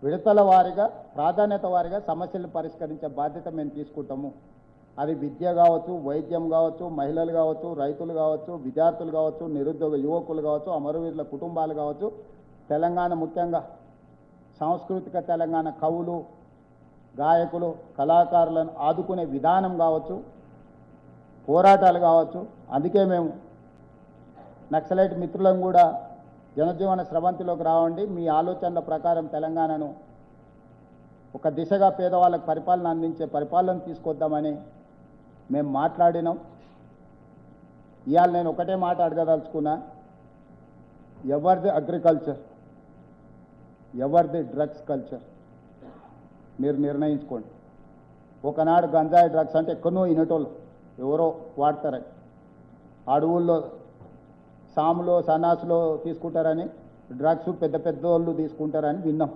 విడతల వారీగా, ప్రాధాన్యత వారీగా సమస్యలను పరిష్కరించే బాధ్యత మేము తీసుకుంటాము. అది విద్య కావచ్చు, వైద్యం కావచ్చు, మహిళలు కావచ్చు, రైతులు కావచ్చు, విద్యార్థులు కావచ్చు, నిరుద్యోగ యువకులు కావచ్చు, అమరవీరుల కుటుంబాలు కావచ్చు, తెలంగాణ ముఖ్యంగా సాంస్కృతిక తెలంగాణ కవులు, గాయకులు, కళాకారులను ఆదుకునే విధానం కావచ్చు, పోరాటాలు కావచ్చు. అందుకే మేము నక్సలైట్ మిత్రులను కూడా జనజీవన స్రవంతిలోకి రావండి, మీ ఆలోచనల ప్రకారం తెలంగాణను ఒక దిశగా పేదవాళ్ళకు పరిపాలన అందించే పరిపాలన తీసుకొద్దామని మేము మాట్లాడినాం. ఇవాళ నేను ఒకటే మాట అడగదలుచుకున్నా, ఎవరిది అగ్రికల్చర్, ఎవరిది డ్రగ్స్ కల్చర్ మీరు నిర్ణయించుకోండి. ఒకనాడు గంజాయి డ్రగ్స్ అంటే ఎక్కడో ఇనటోళ్ళు ఎవరో వాడతారని, అడవుల్లో సాములో సన్నాసులో తీసుకుంటారని, డ్రగ్స్ పెద్ద పెద్ద వాళ్ళు తీసుకుంటారని విన్నాం.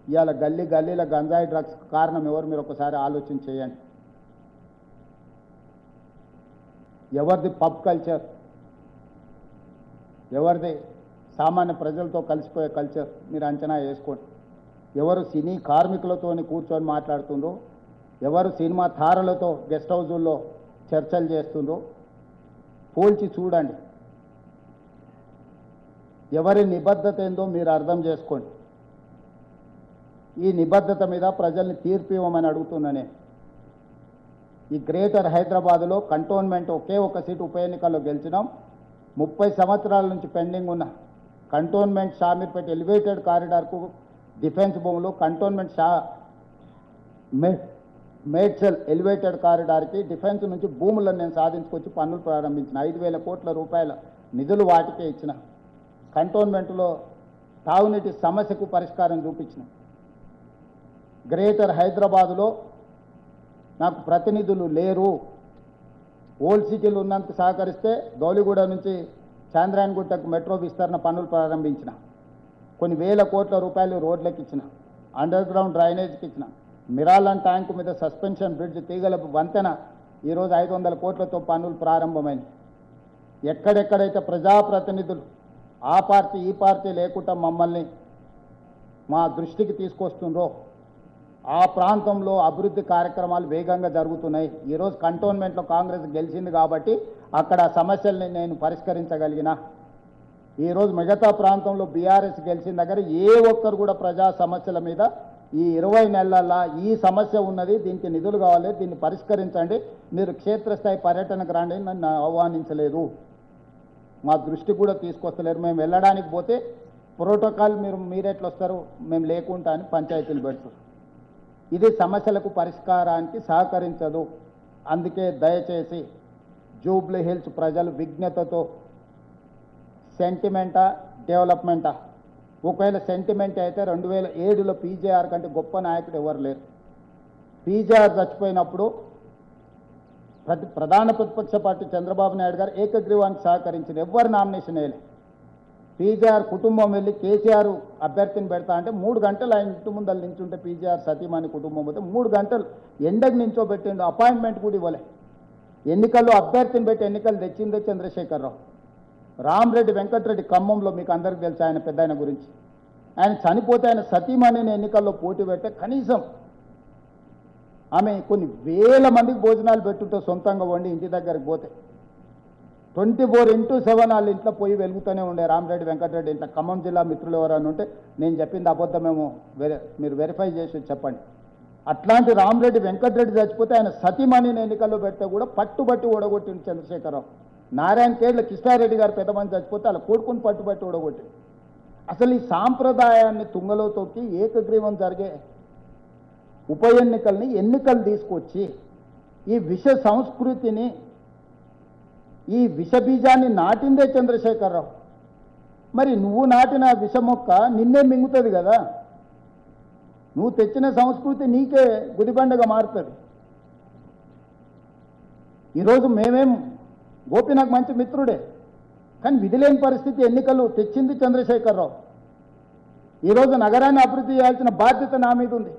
ఇవాళ గల్లీల గంజాయి డ్రగ్స్ కారణం ఎవరు? మీరు ఒకసారి ఆలోచన చేయండి. ఎవరిది పబ్ కల్చర్, ఎవరిది సామాన్య ప్రజలతో కలిసిపోయే కల్చర్ మీరు అంచనా వేసుకోండి. ఎవరు సినీ కార్మికులతో కూర్చొని మాట్లాడుతుండ్రో, ఎవరు సినిమా తారలతో గెస్ట్ హౌజుల్లో చర్చలు చేస్తుండ్రో పోల్చి చూడండి. ఎవరి నిబద్ధత ఏందో మీరు అర్థం చేసుకోండి. ఈ నిబద్ధత మీద ప్రజల్ని తీర్పు ఇవ్వమని అడుగుతున్నానే. ఈ గ్రేటర్ హైదరాబాద్లో కంటోన్మెంట్ ఒకే ఒక సీటు ఉప ఎన్నికల్లో గెలిచినాం. 30 సంవత్సరాల నుంచి పెండింగ్ ఉన్న కంటోన్మెంట్ షామీర్పేట ఎలివేటెడ్ కారిడార్కు డిఫెన్స్ భూములు, కంటోన్మెంట్ మేడ్చల్ ఎలివేటెడ్ కారిడార్కి డిఫెన్స్ నుంచి భూములను నేను సాధించుకొచ్చి పనులు ప్రారంభించిన. 5,000 కోట్ల రూపాయల నిధులు వాటికే ఇచ్చిన. కంటోన్మెంట్లో తాగునీటి సమస్యకు పరిష్కారం చూపించిన. గ్రేటర్ హైదరాబాదులో నాకు ప్రతినిధులు లేరు, ఓల్డ్ సిటీలు ఉన్నందుకు సహకరిస్తే గౌలిగూడ నుంచి చాంద్రాయణగుట్టకు మెట్రో విస్తరణ పనులు ప్రారంభించిన. కొన్ని వేల కోట్ల రూపాయలు రోడ్లకు ఇచ్చిన, అండర్ గ్రౌండ్ డ్రైనేజ్కి ఇచ్చిన. మిరాలన్ ట్యాంకు మీద సస్పెన్షన్ బ్రిడ్జ్ తీగల వంతెన ఈరోజు 500 కోట్లతో పనులు ప్రారంభమైంది. ఎక్కడెక్కడైతే ప్రజాప్రతినిధులు ఆ పార్టీ ఈ పార్టీ లేకుండా మమ్మల్ని మా దృష్టికి తీసుకొస్తుండ్రో ఆ ప్రాంతంలో అభివృద్ధి కార్యక్రమాలు వేగంగా జరుగుతున్నాయి. ఈరోజు కంటోన్మెంట్లో కాంగ్రెస్ గెలిచింది కాబట్టి అక్కడ సమస్యల్ని నేను పరిష్కరించగలిగిన. ఈరోజు మిగతా ప్రాంతంలో బీఆర్ఎస్ గెలిచిన దగ్గర ఏ ఒక్కరు కూడా ప్రజా సమస్యల మీద ఈ 20 నెలల్లో ఈ సమస్య ఉన్నది, దీనికి నిధులు కావాలి, దీన్ని పరిష్కరించండి, మీరు క్షేత్రస్థాయి పర్యటనకు రండి నన్ను ఆహ్వానించలేదు, మా దృష్టి కూడా తీసుకొస్తలేరు. మేము వెళ్ళడానికి పోతే ప్రోటోకాల్ మీరెట్లు వస్తారు, మేము లేకుండా అని పంచాయతీలు పెడతారు. ఇది సమస్యలకు పరిష్కారానికి సహకరించదు. అందుకే దయచేసి జూబ్లీ హిల్స్ ప్రజలు విజ్ఞతతో సెంటిమెంటా డెవలప్మెంటా, ఒకవేళ సెంటిమెంట్ అయితే 2007లో పీజేఆర్ కంటే గొప్ప నాయకుడు ఎవరు లేరు. పీజేఆర్ చచ్చిపోయినప్పుడు ప్రధాన ప్రతిపక్ష పార్టీ చంద్రబాబు నాయుడు గారు ఏకగ్రీవానికి సహకరించిన, ఎవరు నామినేషన్ వేయలే. పీజేఆర్ కుటుంబం వెళ్ళి కేసీఆర్ అభ్యర్థిని పెడతా అంటే 3 గంటలు ఆయన ఇంటి ముందర నించుంటే పీజేఆర్ సతీమణి కుటుంబం పోతే 3 గంటలు ఎండకు నించోబెట్టిండు, అపాయింట్మెంట్ కూడా ఇవ్వలే. ఎన్నికల్లో అభ్యర్థిని పెట్టి ఎన్నికలు తెచ్చిందే చంద్రశేఖరరావు. రామరెడ్డి వెంకటరెడ్డి ఖమ్మంలో మీకు అందరికీ తెలుసు ఆయన పెద్ద ఆయన గురించి. ఆయన చనిపోతే ఆయన సతీమణిని ఎన్నికల్లో పోటీ పెడితే కనీసం ఆమె కొన్ని వేల మందికి భోజనాలు పెట్టుతో సొంతంగా వండి ఇంటి దగ్గరికి పోతే 24/7 వాళ్ళ ఇంట్లో పోయి వెలుగుతూనే ఉండే రామరెడ్డి వెంకటరెడ్డి ఇంట్లో. ఖమ్మం జిల్లా మిత్రులు ఎవరైనా ఉంటే నేను చెప్పింది అబద్ధమేమో మీరు వెరిఫై చేసి చెప్పండి. అట్లాంటి రామరెడ్డి వెంకటరెడ్డి చచ్చిపోతే ఆయన సతీమణిని ఎన్నికల్లో పెడితే కూడా పట్టుబట్టి ఓడగొట్టింది చంద్రశేఖరరావు. నారాయణ ఖేడ్ల కిష్టారెడ్డి గారు పెద్ద మంది చచ్చిపోతే వాళ్ళ కొడుకుని పట్టుబట్టి ఓడగొట్టింది. అసలు ఈ సాంప్రదాయాన్ని తుంగలో తొక్కి ఏకగ్రీవం జరిగే ఉప ఎన్నికల్ని ఎన్నికలు తీసుకొచ్చి ఈ విష సంస్కృతిని, ఈ విష బీజాన్ని నాటిందే చంద్రశేఖరరావు. మరి నువ్వు నాటిన విష మొక్క నిన్నే మింగుతుంది కదా. నువ్వు తెచ్చిన సంస్కృతి నీకే గుదిబండగా మారుతుంది. ఈరోజు గోపి నాకు మంచి మిత్రుడే, కానీ విధిలేని పరిస్థితి ఎన్నికలు తెచ్చింది చంద్రశేఖరరావు. ఈరోజు నగరాన్ని అభివృద్ధి చేయాల్సిన బాధ్యత నా మీద ఉంది.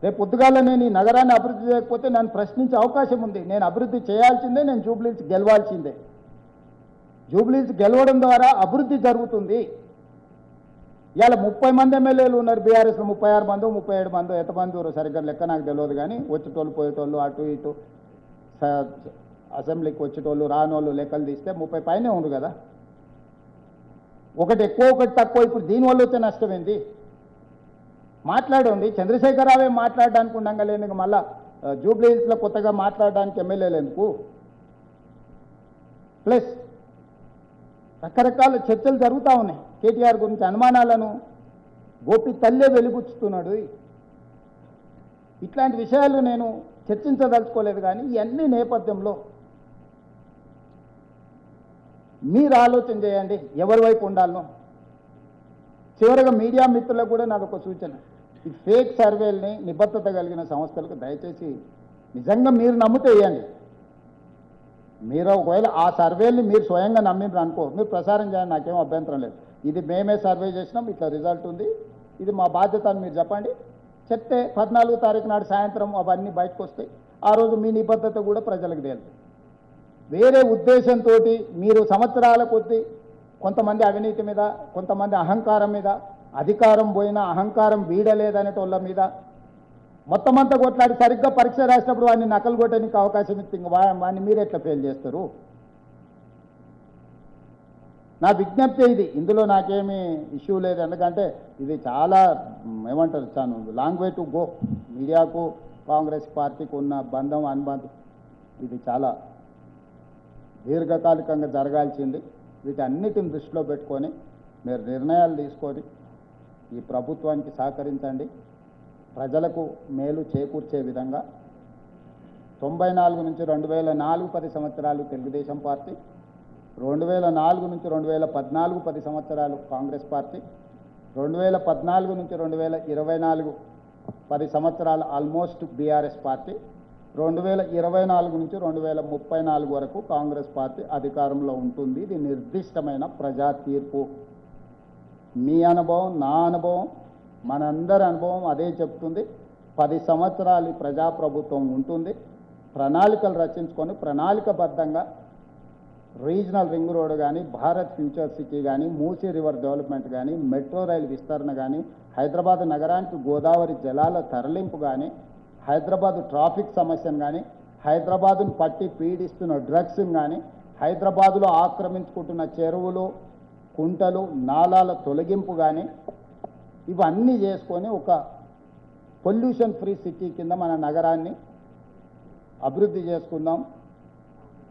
రేపు పొద్దుగాల నేను ఈ నగరాన్ని అభివృద్ధి చేయకపోతే నన్ను ప్రశ్నించే అవకాశం ఉంది. నేను అభివృద్ధి చేయాల్సిందే, నేను జూబ్లీహిల్స్ గెలవాల్సిందే. జూబ్లీహిల్స్ గెలవడం ద్వారా అభివృద్ధి జరుగుతుంది. ఇవాళ 30 మంది ఎమ్మెల్యేలు ఉన్నారు బీఆర్ఎస్లో, 36 మందో 37 మందో, ఎంతమంది సరిగ్గా లెక్క నాకు తెలియదు. కానీ వచ్చేటోళ్ళు పోయేటోళ్ళు అటు ఇటు అసెంబ్లీకి వచ్చేటోళ్ళు రానోళ్ళు లెక్కలు తీస్తే 30 పైనే ఉంది కదా. ఒకటి ఎక్కువ ఒకటి తక్కువ. ఇప్పుడు దీనివల్ల వచ్చే నష్టం ఏంటి? మాట్లాడండి. చంద్రశేఖరరావే మాట్లాడడానికి ఉండగా లేని మళ్ళా జూబ్లీహిల్స్లో కొత్తగా మాట్లాడడానికి ఎమ్మెల్యేలు ఎందుకు? ప్లస్ రకరకాల చర్చలు జరుగుతూ ఉన్నాయి. కేటీఆర్ గురించి అనుమానాలను గోపి తల్లే వెలిబుచ్చుతున్నాడు. ఇట్లాంటి విషయాలు నేను చర్చించదలుచుకోలేదు. కానీ ఇవన్నీ నేపథ్యంలో మీరు ఆలోచన చేయండి ఎవరి వైపు ఉండాలనో. చివరిగా మీడియా మిత్రులకు కూడా నాకు ఒక సూచన. ఈ ఫేక్ సర్వేల్ని నిబద్ధత కలిగిన సంస్థలకు దయచేసి నిజంగా మీరు నమ్మితే వేయండి. మీరు ఒకవేళ ఆ సర్వేల్ని మీరు స్వయంగా నమ్మిండ్రు అనుకో, మీరు ప్రసారం చేయండి, నాకేం అభ్యంతరం లేదు. ఇది మేమే సర్వే చేసినాం, ఇట్లా రిజల్ట్ ఉంది, ఇది మా బాధ్యత అని మీరు చెప్పండి. చెప్తే 14వ తారీఖు నాడు సాయంత్రం అవన్నీ బయటకు వస్తాయి. ఆ రోజు మీ నిబద్ధత కూడా ప్రజలకు తేలుతుంది. వేరే ఉద్దేశంతో మీరు సంవత్సరాల కొద్దీ కొంతమంది అవినీతి మీద, కొంతమంది అహంకారం మీద, అధికారం పోయినా అహంకారం వీడలేదనేటోళ్ళ మీద మొత్తం అంతా కొట్లాడి సరిగ్గా పరీక్ష రాసినప్పుడు వాడిని నకలు కొట్టడానికి అవకాశం ఇస్తే వాడిని మీరు ఎట్లా ఫెయిల్ చేస్తారు? నా విజ్ఞప్తి ఇది. ఇందులో నాకేమీ ఇష్యూ లేదు. ఎందుకంటే ఇది చాలా ఏమంటారు, చాలా లాంగ్ వే టు గో. మీడియాకు కాంగ్రెస్ పార్టీకి ఉన్న బంధం అనుబంధం ఇది చాలా దీర్ఘకాలికంగా జరగాల్సింది. వీటన్నిటిని దృష్టిలో పెట్టుకొని మీరు నిర్ణయాలు తీసుకొని ఈ ప్రభుత్వానికి సహకరించండి. ప్రజలకు మేలు చేకూర్చే విధంగా 94 నుంచి 2004 10 సంవత్సరాలు తెలుగుదేశం పార్టీ, 2004 నుంచి 2014 10 సంవత్సరాలు కాంగ్రెస్ పార్టీ, 2014 నుంచి 2024 10 సంవత్సరాలు ఆల్మోస్ట్ బీఆర్ఎస్ పార్టీ, 2024 నుంచి 2034 వరకు కాంగ్రెస్ పార్టీ అధికారంలో ఉంటుంది. ఇది నిర్దిష్టమైన ప్రజా తీర్పు. మీ అనుభవం, నా అనుభవం, మనందరి అనుభవం అదే చెప్తుంది. 10 సంవత్సరాలు ప్రజాప్రభుత్వం ఉంటుంది. ప్రణాళికలు రచించుకొని ప్రణాళికబద్ధంగా రీజనల్ రింగ్ రోడ్ కానీ, భారత్ ఫ్యూచర్ సిటీ కానీ, మూసీ రివర్ డెవలప్మెంట్ కానీ, మెట్రో రైలు విస్తరణ కానీ, హైదరాబాద్ నగరానికి గోదావరి జలాల తరలింపు కానీ, హైదరాబాద్ ట్రాఫిక్ సమస్యను కానీ, హైదరాబాదును పట్టి పీడిస్తున్న డ్రగ్స్ని కానీ, హైదరాబాదులో ఆక్రమించుకుంటున్న చెరువులు, కుంటలు, నాలాల తొలగింపు కానీ, ఇవన్నీ చేసుకొని ఒక పొల్యూషన్ ఫ్రీ సిటీ కింద మన నగరాన్ని అభివృద్ధి చేసుకుందాం.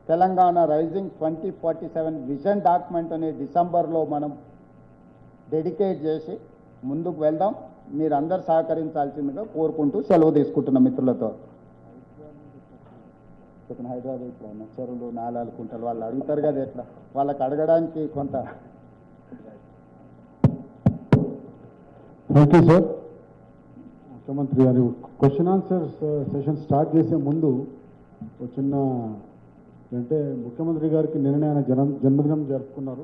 తెలంగాణ రైజింగ్ 2047 విజన్ డాక్యుమెంట్ అనే డిసెంబర్లో మనం డెడికేట్ చేసి ముందుకు వెళ్దాం. మీరందరూ సహకరించాల్సిందిగా కోరుకుంటూ సెలవు తీసుకుంటున్న మిత్రులతో. హైదరాబాద్ ఇప్పుడు చెరువులు, నాలాలు, కుంటలు వాళ్ళు అడుగుతారు కదా, ఎట్లా వాళ్ళకి అడగడానికి కొంత. Thank you sir. ముఖ్యమంత్రి గారు క్వశ్చన్ ఆన్సర్ సెషన్ స్టార్ట్ చేసే ముందు ఒక చిన్న అంటే ముఖ్యమంత్రి గారికి నిన్ననే ఆయన జన్మదినం జరుపుకున్నారు.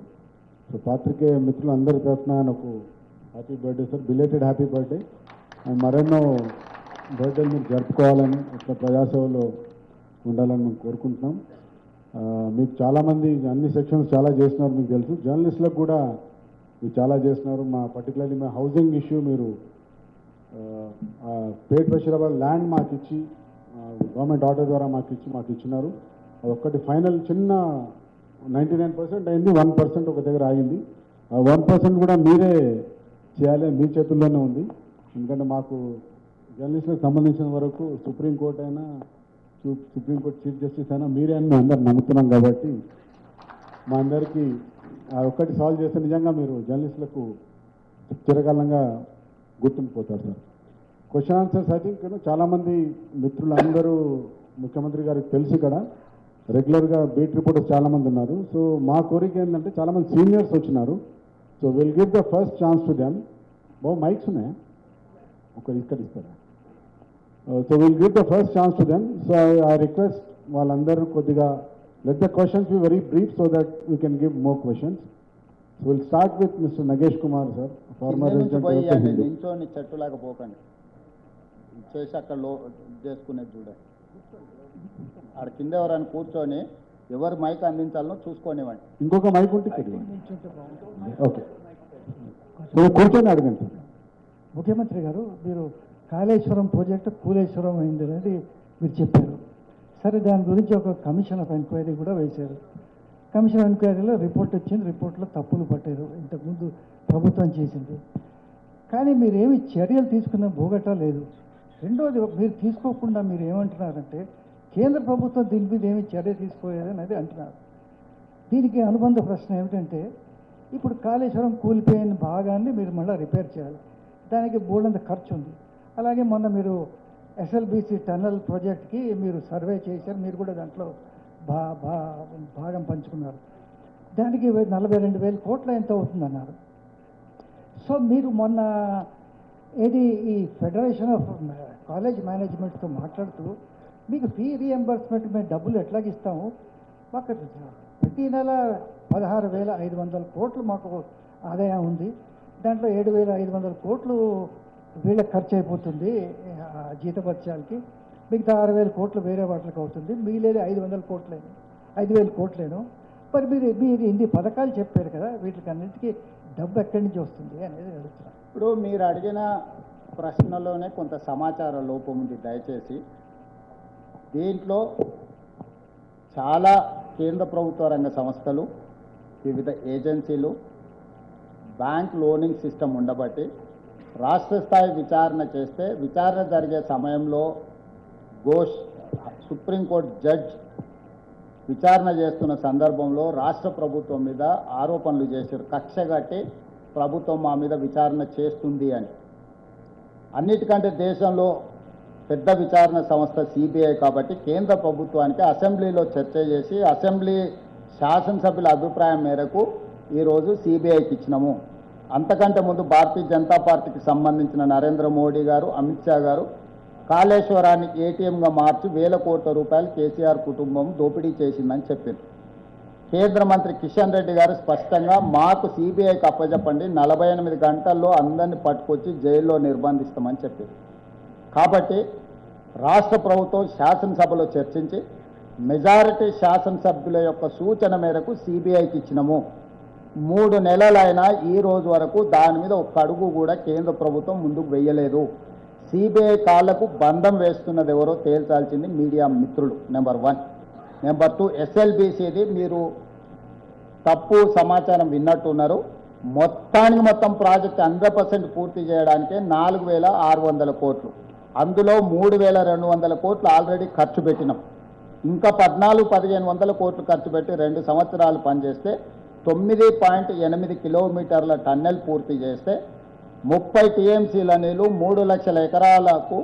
సో పాత్రికేయ మిత్రులందరి తరఫున ఆయనకు happy birthday sir, belated happy birthday. And మరెన్నో బర్త్డేలు మీరు జరుపుకోవాలని, ఇట్లా ప్రజాసేవలో ఉండాలని మేము కోరుకుంటున్నాం. మీకు చాలామంది అన్ని సెక్షన్స్ చాలా చేస్తున్నారు, మీకు తెలుసు. జర్నలిస్టులకు కూడా మీరు చాలా చేస్తున్నారు. పర్టికులర్లీ మా హౌసింగ్ ఇష్యూ మీరు పేట్ బషీరాబాద్ ల్యాండ్ మాకు ఇచ్చి గవర్నమెంట్ ఆర్డర్ ద్వారా మాకు ఇచ్చినారు. అది ఒక్కటి ఫైనల్ చిన్న 99% అయింది, 1% ఒక దగ్గర ఆగింది. 1% కూడా మీరే చేయాలి, మీ చేతుల్లోనే ఉంది. ఎందుకంటే మాకు జర్నలిస్టులకు సంబంధించిన వరకు సుప్రీంకోర్టు అయినా సుప్రీంకోర్టు చీఫ్ జస్టిస్ అయినా మీరే అని మేము అందరు నమ్ముతున్నాం. కాబట్టి మా అందరికీ ఒక్కటి సాల్వ్ చేస్తే నిజంగా మీరు జర్నలిస్టులకు చిరకాలంగా గుర్తుండిపోతారు sir. Question answers I think చాలామంది మిత్రులు అందరూ ముఖ్యమంత్రి గారికి తెలుసు, ఇక్కడ రెగ్యులర్గా బీట్ రిపోర్టర్స్ చాలామంది ఉన్నారు. సో మా కోరిక ఏంటంటే చాలామంది సీనియర్స్ వచ్చినారు. So will give the first chance to them. Mics ఉన్నాయా? ఇక్కడ ఇస్తారా? So will give the first chance to them. So I request వాళ్ళందరూ కొద్దిగా let the questions be very brief so that we can give more questions. So will start with mister Nagesh Kumar sir, former resident. నించోని చెట్టులాగా పోకండి, చేసి అక్కడ చేసుకునేది చూడండి. ఆడ కింద ఎవరైనా కూర్చొని ఎవరు మైక్ అందించాలనో చూసుకోనివ్వండి. ఇంకొక మైక్ ఉంటే ఓకే, కూర్చొని అడగండి. ముఖ్యమంత్రి గారు, మీరు కాళేశ్వరం ప్రాజెక్టు కూలేశ్వరం అయింది అనేది మీరు చెప్పారు. సరే, దాని గురించి ఒక కమిషన్ ఆఫ్ ఎంక్వైరీ కూడా వేశారు. కమిషన్ ఆఫ్ ఎంక్వైరీలో రిపోర్ట్ వచ్చింది, రిపోర్ట్లో తప్పులు పట్టారు, ఇంతకుముందు ప్రభుత్వం చేసింది. కానీ మీరేమి చర్యలు తీసుకున్న భూగట లేదు. రెండోది, మీరు తీసుకోకుండా మీరు ఏమంటున్నారంటే కేంద్ర ప్రభుత్వం దీని మీద ఏమి చర్య తీసుకోలేదు అనేది అంటున్నారు. దీనికి అనుబంధ ప్రశ్న ఏమిటంటే, ఇప్పుడు కాళేశ్వరం కూలిపోయిన భాగాన్ని మీరు మళ్ళీ రిపేర్ చేయాలి, దానికి బోల్డంత ఖర్చు ఉంది. అలాగే మొన్న మీరు ఎస్ఎల్బిసి టన్నల్ ప్రాజెక్ట్కి మీరు సర్వే చేశారు, మీరు కూడా దాంట్లో భాగం పంచుకున్నారు. దానికి 42,000 కోట్ల ఎంత అవుతుందన్నారు. సో మీరు మొన్న ఈ ఫెడరేషన్ ఆఫ్ కాలేజ్ మేనేజ్మెంట్తో మాట్లాడుతూ మీకు ఫీ రీఎంబర్స్మెంట్ మేము డబ్బులు ఎట్లాగిస్తాము, మాకు ప్రతి నెల 16,500 కోట్లు మాకు ఆదాయం ఉంది, దాంట్లో 7,500 కోట్లు వీళ్ళకి ఖర్చు అయిపోతుంది జీతభత్యాలకి, మిగతా 6,000 కోట్లు వేరే వాటికి అవుతుంది, మిగిలేదు 5,000 కోట్లేను. మరి మీరు ఇన్ని పథకాలు చెప్పారు కదా, వీటికి అన్నింటికీ డబ్బు ఎక్కడి నుంచి వస్తుంది అనేది అడుగుతున్నాను. ఇప్పుడు మీరు అడిగిన ప్రశ్నలోనే కొంత సమాచార లోపం ఉంది. దయచేసి దీంట్లో చాలా కేంద్ర ప్రభుత్వ రంగ సంస్థలు, వివిధ ఏజెన్సీలు, బ్యాంక్ లోనింగ్ సిస్టమ్ ఉండబట్టి రాష్ట్ర స్థాయి విచారణ చేస్తే విచారణ జరిగే సమయంలో సుప్రీంకోర్టు జడ్జ్ విచారణ చేస్తున్న సందర్భంలో రాష్ట్ర ప్రభుత్వం మీద ఆరోపణలు చేశారు, కక్షగట్టి ప్రభుత్వం మా మీద విచారణ చేస్తుంది అని. అన్నిటికంటే దేశంలో పెద్ద విచారణ సంస్థ సిబిఐ కాబట్టి కేంద్ర ప్రభుత్వానికి అసెంబ్లీలో చర్చ చేసి అసెంబ్లీ శాసనసభ్యుల అభిప్రాయం మేరకు ఈరోజు సిబిఐకి ఇచ్చినాము. అంతకంటే ముందు భారతీయ జనతా పార్టీకి సంబంధించిన నరేంద్ర మోడీ గారు, అమిత్ షా గారు కాళేశ్వరాన్ని ఏటీఎంగా మార్చి 1,000 కోట్ల రూపాయలు కేసీఆర్ కుటుంబం దోపిడీ చేసిందని చెప్పింది. కేంద్ర మంత్రి కిషన్ రెడ్డి గారు స్పష్టంగా మాకు సిబిఐకి అప్పచెప్పండి, 48 గంటల్లో అందరినీ పట్టుకొచ్చి జైల్లో నిర్బంధిస్తామని చెప్పింది. కాబట్టి రాష్ట్ర ప్రభుత్వం శాసనసభలో చర్చించి మెజారిటీ శాసనసభ్యుల యొక్క సూచన మేరకు సిబిఐకి ఇచ్చినాము. 3 నెలలైనా ఈ రోజు వరకు దాని మీద ఒక్క అడుగు కూడా కేంద్ర ప్రభుత్వం ముందుకు వెయ్యలేదు. సిబిఐ కాళ్లకు బంధం వేస్తున్నది ఎవరో తేల్చాల్సింది మీడియా మిత్రులు, నెంబర్ 1. నెంబర్ 2, ఎస్ఎల్బిసిది మీరు తప్పు సమాచారం విన్నట్టున్నారు. మొత్తం ప్రాజెక్ట్ 100% పూర్తి చేయడానికే 4,600 కోట్లు, అందులో 3,200 కోట్లు ఆల్రెడీ ఖర్చు పెట్టినాం. ఇంకా 14,000-1,500 కోట్లు ఖర్చు పెట్టి 2 సంవత్సరాలు పనిచేస్తే 9.8 కిలోమీటర్ల టన్నెల్ పూర్తి చేస్తే 30 టీఎంసీల నీళ్లు 3 లక్షల ఎకరాలకు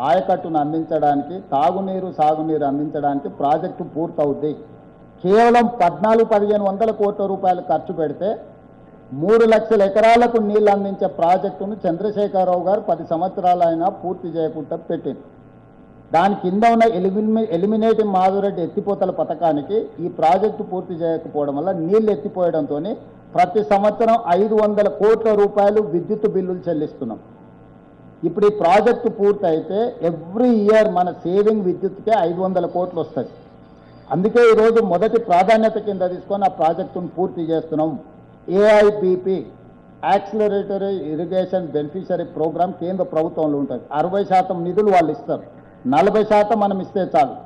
ఆయకట్టును అందించడానికి, తాగునీరు సాగునీరు అందించడానికి ప్రాజెక్టు పూర్తవుద్ది. కేవలం 14,000-1,500 కోట్ల రూపాయలు ఖర్చు పెడితే 3 లక్షల ఎకరాలకు నీళ్లు అందించే ప్రాజెక్టును చంద్రశేఖరరావు గారు 10 సంవత్సరాలైనా పూర్తి చేయకుండా పెట్టింది. దాని కింద ఉన్న ఎలిమినేటింగ్ మాధురెడ్డి ఎత్తిపోతల పథకానికి ఈ ప్రాజెక్టు పూర్తి చేయకపోవడం వల్ల నీళ్లు ఎత్తిపోయడంతో ప్రతి సంవత్సరం 500 కోట్ల రూపాయలు విద్యుత్ బిల్లులు చెల్లిస్తున్నాం. ఇప్పుడు ఈ ప్రాజెక్టు పూర్తయితే ఎవ్రీ ఇయర్ మన సేవింగ్ విద్యుత్కే 500 కోట్లు వస్తుంది. అందుకే ఈరోజు మొదటి ప్రాధాన్యత కింద తీసుకొని ఆ ప్రాజెక్టును పూర్తి చేస్తున్నాం. ఏఐబిపి యాక్సిలరేటరీ ఇరిగేషన్ బెనిఫిషరీ ప్రోగ్రామ్ కేంద్ర ప్రభుత్వంలో ఉంటుంది. 60% నిధులు వాళ్ళు ఇస్తారు, 40% మనం ఇస్తే చాలు.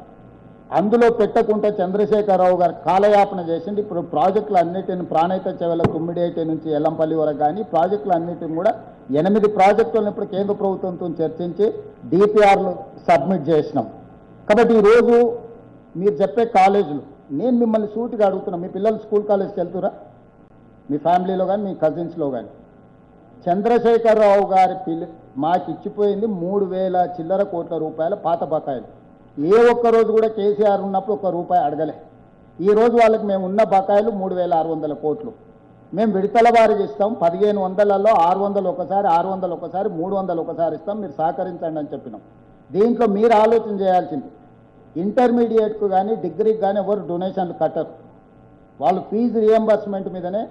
అందులో పెట్టకుండా చంద్రశేఖరరావు గారు కాలయాపన చేసింది. ఇప్పుడు ప్రాజెక్టులు అన్నిటిని ప్రాణహిత చెవెల తుమ్మిడిఐటి నుంచి ఎల్లంపల్లి వరకు కానీ ప్రాజెక్టులు అన్నిటిని కూడా 8 ప్రాజెక్టులను ఇప్పుడు కేంద్ర ప్రభుత్వంతో చర్చించి డిపిఆర్లు సబ్మిట్ చేసినాం. కాబట్టి ఈరోజు మీరు చెప్పే కాలేజీలు నేను మిమ్మల్ని సూటిగా అడుగుతున్నా, మీ పిల్లలు స్కూల్ కాలేజ్కి వెళ్తురా? మీ ఫ్యామిలీలో కానీ మీ కజిన్స్లో కానీ చంద్రశేఖరరావు గారి మాకు ఇచ్చిపోయింది 3,000 చిల్లర కోట్ల రూపాయల పాత బకాయిలు. ఏ ఒక్క రోజు కూడా కేసీఆర్ ఉన్నప్పుడు ఒక్క రూపాయి అడగలే. ఈరోజు వాళ్ళకి మేము ఉన్న బకాయిలు 3,600 కోట్లు. మేము విడతల వారికి ఇస్తాం. 1,500లలో 600 ఒకసారి, 600 ఒకసారి, 300 ఒకసారి ఇస్తాం, మీరు సహకరించండి అని చెప్పినాం. దీంట్లో మీరు ఆలోచన చేయాల్సింది, ఇంటర్మీడియట్కు కానీ డిగ్రీకి కానీ ఎవరు డొనేషన్లు కట్టరు. వాళ్ళు ఫీజు రియంబర్స్మెంట్ మీదనే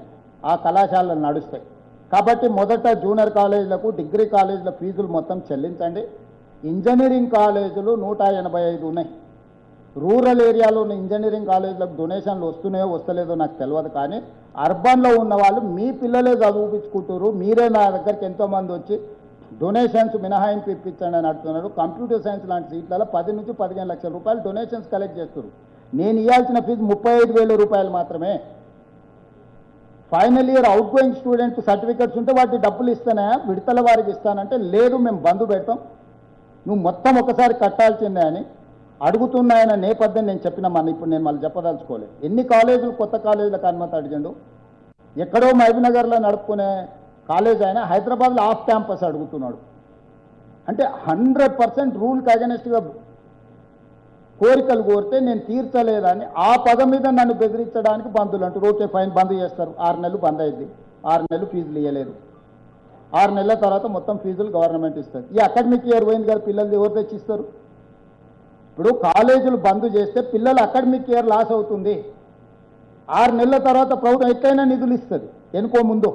ఆ కళాశాలలు నడుస్తాయి. కాబట్టి మొదట జూనియర్ కాలేజీలకు డిగ్రీ కాలేజీల ఫీజులు మొత్తం చెల్లించండి. ఇంజనీరింగ్ కాలేజీలు 185 ఉన్నాయి. రూరల్ ఏరియాలో ఉన్న ఇంజనీరింగ్ కాలేజీలకు డొనేషన్లు వస్తున్నాయో వస్తలేదో నాకు తెలియదు, కానీ అర్బన్లో ఉన్న వాళ్ళు మీ పిల్లలే చదివించుకుంటారు. మీరే నా దగ్గరికి ఎంతోమంది వచ్చి డొనేషన్స్ మినహాయింపు ఇప్పించండి అని అడుగుతున్నారు. కంప్యూటర్ సైన్స్ లాంటి సీట్లలో 10 నుంచి 15 లక్షల రూపాయలు డొనేషన్స్ కలెక్ట్ చేస్తారు. నేను ఇవ్వాల్సిన ఫీజు 35,000 రూపాయలు మాత్రమే. Final year out going student certificates ఉంటే వాటి డబ్బులు ఇస్తానే, విడతల వారికి ఇస్తానంటే లేదు, మేము బంద్ పెడతాం, నువ్వు మొత్తం ఒకసారి కట్టాల్సిందే అని అడుగుతున్నాయన్న నేపథ్యం నేను చెప్పిన ఇప్పుడు నేను మళ్ళీ చెప్పదలుచుకోలేదు. ఎన్ని కాలేజీలు కొత్త కాలేజీలకు అనుమతి అడిగాడు. ఎక్కడో మహబూబ్నగర్లో నడుపుకునే కాలేజ్ అయినా హైదరాబాద్లో ఆఫ్ క్యాంపస్ అడుగుతున్నాడు. అంటే 100% రూల్కి అగెనెస్ట్గా కోరికలు కోరితే నేను తీర్చలేదని ఆ పదం మీద నన్ను బెదిరించడానికి బంధువులు అంటారు. ఓకే ఫైన్, బంద్ చేస్తారు. 6 నెలలు బంద్ అయింది, 6 నెలలు ఫీజులు ఇవ్వలేదు. 6 నెలల తర్వాత మొత్తం ఫీజులు గవర్నమెంట్ ఇస్తుంది. ఈ అకాడమిక్ ఇయర్ పోయింది కదా, పిల్లలు ఎవరు తెచ్చిస్తారు? ఇప్పుడు కాలేజీలు బంద్ చేస్తే పిల్లలు అకాడమిక్ ఇయర్ లాస్ అవుతుంది. 6 నెలల తర్వాత ప్రభుత్వం ఎట్లయినా నిధులు ఇస్తుంది, ఎనుకో ముందు.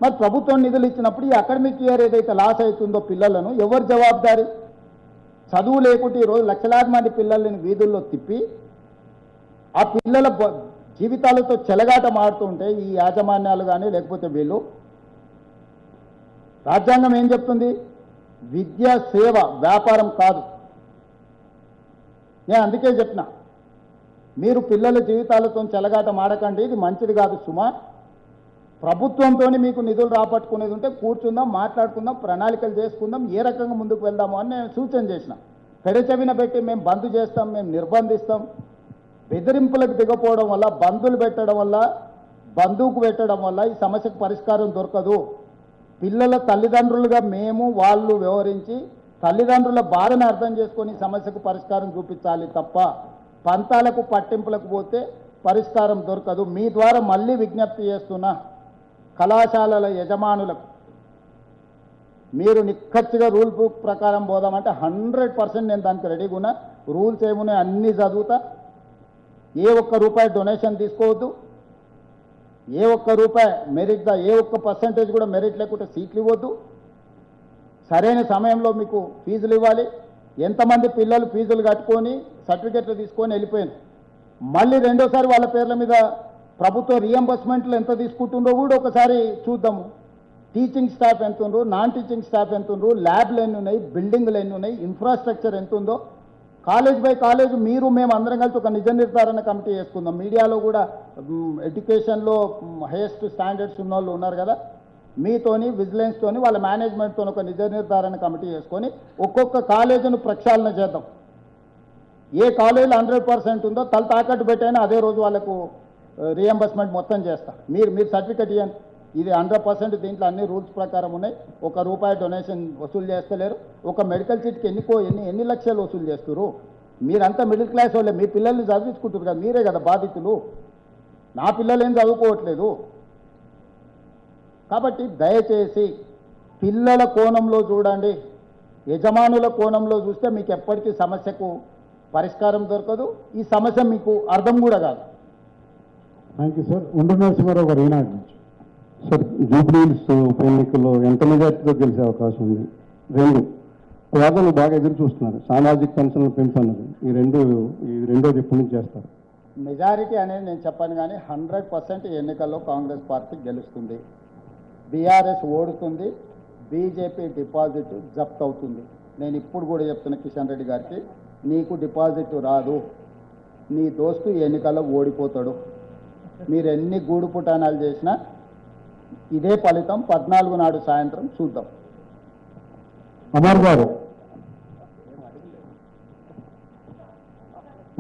మరి ప్రభుత్వం నిధులు ఇచ్చినప్పుడు ఈ అకాడమిక్ ఇయర్ ఏదైతే లాస్ అవుతుందో పిల్లలను ఎవరు జవాబుదారీ? చదువు లేకుంటే ఈరోజు లక్షలాది మంది పిల్లల్ని వీధుల్లో తిప్పి ఆ పిల్లల జీవితాలతో చెలగాట మాడుతుంటే ఈ యాజమాన్యాలు కానీ లేకపోతే వీళ్ళు, రాజ్యాంగం ఏం చెప్తుంది? విద్య సేవ, వ్యాపారం కాదు. నేను అందుకే చెప్పిన, మీరు పిల్లల జీవితాలతో చెలగాట మాడకండి, ఇది మంచిది కాదు సుమా. ప్రభుత్వంతో మీకు నిధులు రాబట్టుకునేది ఉంటే కూర్చుందాం, మాట్లాడుకుందాం, ప్రణాళికలు చేసుకుందాం, ఏ రకంగా ముందుకు వెళ్దాము అని నేను సూచన చేసిన. పెడచెవిన పెట్టి మేము బంద్ చేస్తాం, మేము నిర్బంధిస్తాం, బెదిరింపులకు దిగపోవడం వల్ల, బంధులు పెట్టడం వల్ల, బంధువుకు పెట్టడం వల్ల ఈ సమస్యకు పరిష్కారం దొరకదు. పిల్లల తల్లిదండ్రులుగా మేము వాళ్ళు వ్యవహరించి తల్లిదండ్రుల బాధను అర్థం చేసుకొని సమస్యకు పరిష్కారం చూపించాలి తప్ప పంతాలకు పట్టింపులకు పోతే పరిష్కారం దొరకదు. మీ ద్వారా మళ్ళీ విజ్ఞప్తి చేస్తున్నా, కళాశాలల యజమానులకు మీరు నిక్కచ్చిగా రూల్ బుక్ ప్రకారం పోదామంటే 100% నేను దానికి రెడీగా ఉన్నా. రూల్స్ ఏమున్నాయి అన్నీ చదువుతా. ఏ ఒక్క రూపాయి డొనేషన్ తీసుకోవద్దు, ఏ ఒక్క రూపాయి మెరిట్, ఏ ఒక్క పర్సంటేజ్ కూడా మెరిట్ లేకుంటే సీట్లు ఇవ్వద్దు. సరైన సమయంలో మీకు ఫీజులు ఇవ్వాలి. ఎంతమంది పిల్లలు ఫీజులు కట్టుకొని సర్టిఫికెట్లు తీసుకొని వెళ్ళిపోయాను, మళ్ళీ రెండోసారి వాళ్ళ పేర్ల మీద ప్రభుత్వ రియంబర్స్మెంట్లు ఎంత తీసుకుంటుందో కూడా ఒకసారి చూద్దాము. టీచింగ్ స్టాఫ్ ఎంత ఉందో, నాన్ టీచింగ్ స్టాఫ్ ఎంత ఉందో, ల్యాబ్లు ఎన్ని ఉన్నాయి, బిల్డింగ్లు ఎన్ని ఉన్నాయి, ఇన్ఫ్రాస్ట్రక్చర్ ఎంత ఉందో, కాలేజ్ బై కాలేజ్ మీరు మేము అందరం కలిసి ఒక నిజ నిర్ధారణ కమిటీ చేసుకుందాం. మీడియాలో కూడా ఎడ్యుకేషన్లో హైయెస్ట్ స్టాండర్డ్స్ ఉన్న వాళ్ళు ఉన్నారు కదా, మీతోని విజిలెన్స్తోని వాళ్ళ మేనేజ్మెంట్తో ఒక నిజ నిర్ధారణ కమిటీ చేసుకొని ఒక్కొక్క కాలేజీను ప్రక్షాళన చేద్దాం. ఏ కాలేజీలో 100% ఉందో తల తాకట్టు పెట్టైనా అదే రోజు వాళ్ళకు రియంబర్స్మెంట్ మొత్తం చేస్తా. మీరు సర్టిఫికెట్ ఇవ్వండి, ఇది 100%, దీంట్లో అన్ని రూల్స్ ప్రకారం ఉన్నాయి. 1 రూపాయి డొనేషన్ వసూలు చేస్తలేరు. ఒక మెడికల్ సీట్కి ఎన్ని లక్షలు వసూలు చేస్తారు? మీరంతా మిడిల్ క్లాస్ వాళ్ళే, మీ పిల్లల్ని చదివించుకుంటారు కదా, మీరే కదా బాధితులు. నా పిల్లలు ఏం చదువుకోవట్లేదు. కాబట్టి దయచేసి పిల్లల కోణంలో చూడండి, యజమానుల కోణంలో చూస్తే మీకు ఎప్పటికీ సమస్యకు పరిష్కారం దొరకదు. ఈ సమస్య మీకు అర్థం కూడా కాదు. Thank you sir. Undru Narasimha Rao garu Eenadu నుంచి. సార్, జూబ్లీ హిల్స్ ఉప ఎన్నికల్లో ఎంత మెజార్టీతో గెలిచే అవకాశం ఉంది? రెండు పేదలు బాగా ఎదురు చూస్తున్నారు. సామాజిక పెన్షన్ల పెంపు అన్నది ఈ రెండోది ఎప్పటి నుంచి చేస్తారు? మెజారిటీ అనేది నేను చెప్పాను కానీ 100% ఎన్నికల్లో కాంగ్రెస్ పార్టీ గెలుస్తుంది. బీఆర్ఎస్ ఓడుతుంది, బీజేపీ డిపాజిట్ జప్త్ అవుతుంది. నేను ఇప్పుడు కూడా చెప్తున్న కిషన్ రెడ్డి గారికి, నీకు డిపాజిట్ రాదు, నీ దోస్తు ఎన్నికల్లో ఓడిపోతాడు. మీరు ఎన్ని గూడు పుటానాలు చేసినా ఇదే ఫలితం 14 నాడు సాయంత్రం చూద్దాం. అమర్ గారు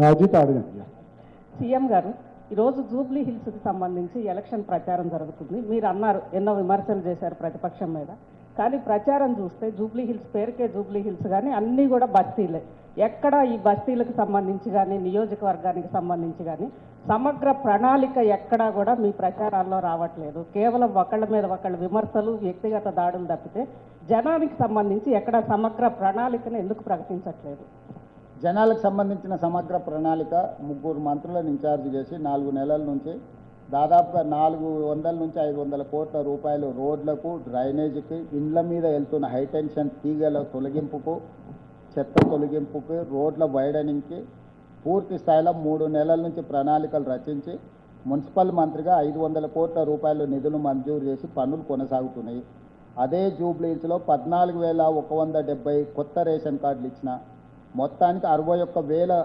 అజిత్ అడగండి. సీఎం గారు, ఈరోజు జూబ్లీ హిల్స్కి సంబంధించి ఎలక్షన్ ప్రచారం జరుగుతుంది. మీరు అన్నారు ఎన్నో విమర్శలు చేశారు ప్రతిపక్షం మీద, కానీ ప్రచారం చూస్తే జూబ్లీ హిల్స్ పేరుకే జూబ్లీ హిల్స్ కానీ అన్నీ కూడా బస్తీలే. ఎక్కడ ఈ బస్తీలకు సంబంధించి కానీ నియోజకవర్గానికి సంబంధించి కానీ సమగ్ర ప్రణాళిక ఎక్కడా కూడా మీ ప్రచారాల్లో రావట్లేదు. కేవలం ఒకళ్ళ మీద ఒకళ్ళ విమర్శలు, వ్యక్తిగత దాడులు తప్పితే జనానికి సంబంధించి ఎక్కడ సమగ్ర ప్రణాళికను ఎందుకు ప్రకటించట్లేదు? జనాలకు సంబంధించిన సమగ్ర ప్రణాళిక 3 మంత్రులను ఇన్ఛార్జ్ చేసి 4 నెలల నుంచి దాదాపుగా 400 నుంచి 500 కోట్ల రూపాయలు రోడ్లకు, డ్రైనేజీకి, ఇండ్ల మీద వెళ్తున్న హైటెన్షన్ తీగల తొలగింపుకు, చెత్త తొలగింపుకి, రోడ్ల వైడనింగ్కి పూర్తి స్థాయిలో 3 నెలల నుంచి ప్రణాళికలు రచించి మున్సిపల్ మంత్రిగా 500 కోట్ల రూపాయలు నిధులు మంజూరు చేసి పనులు కొనసాగుతున్నాయి. అదే జూబ్లీహిల్స్లో 14,170 కొత్త రేషన్ కార్డులు ఇచ్చిన, మొత్తానికి 61,000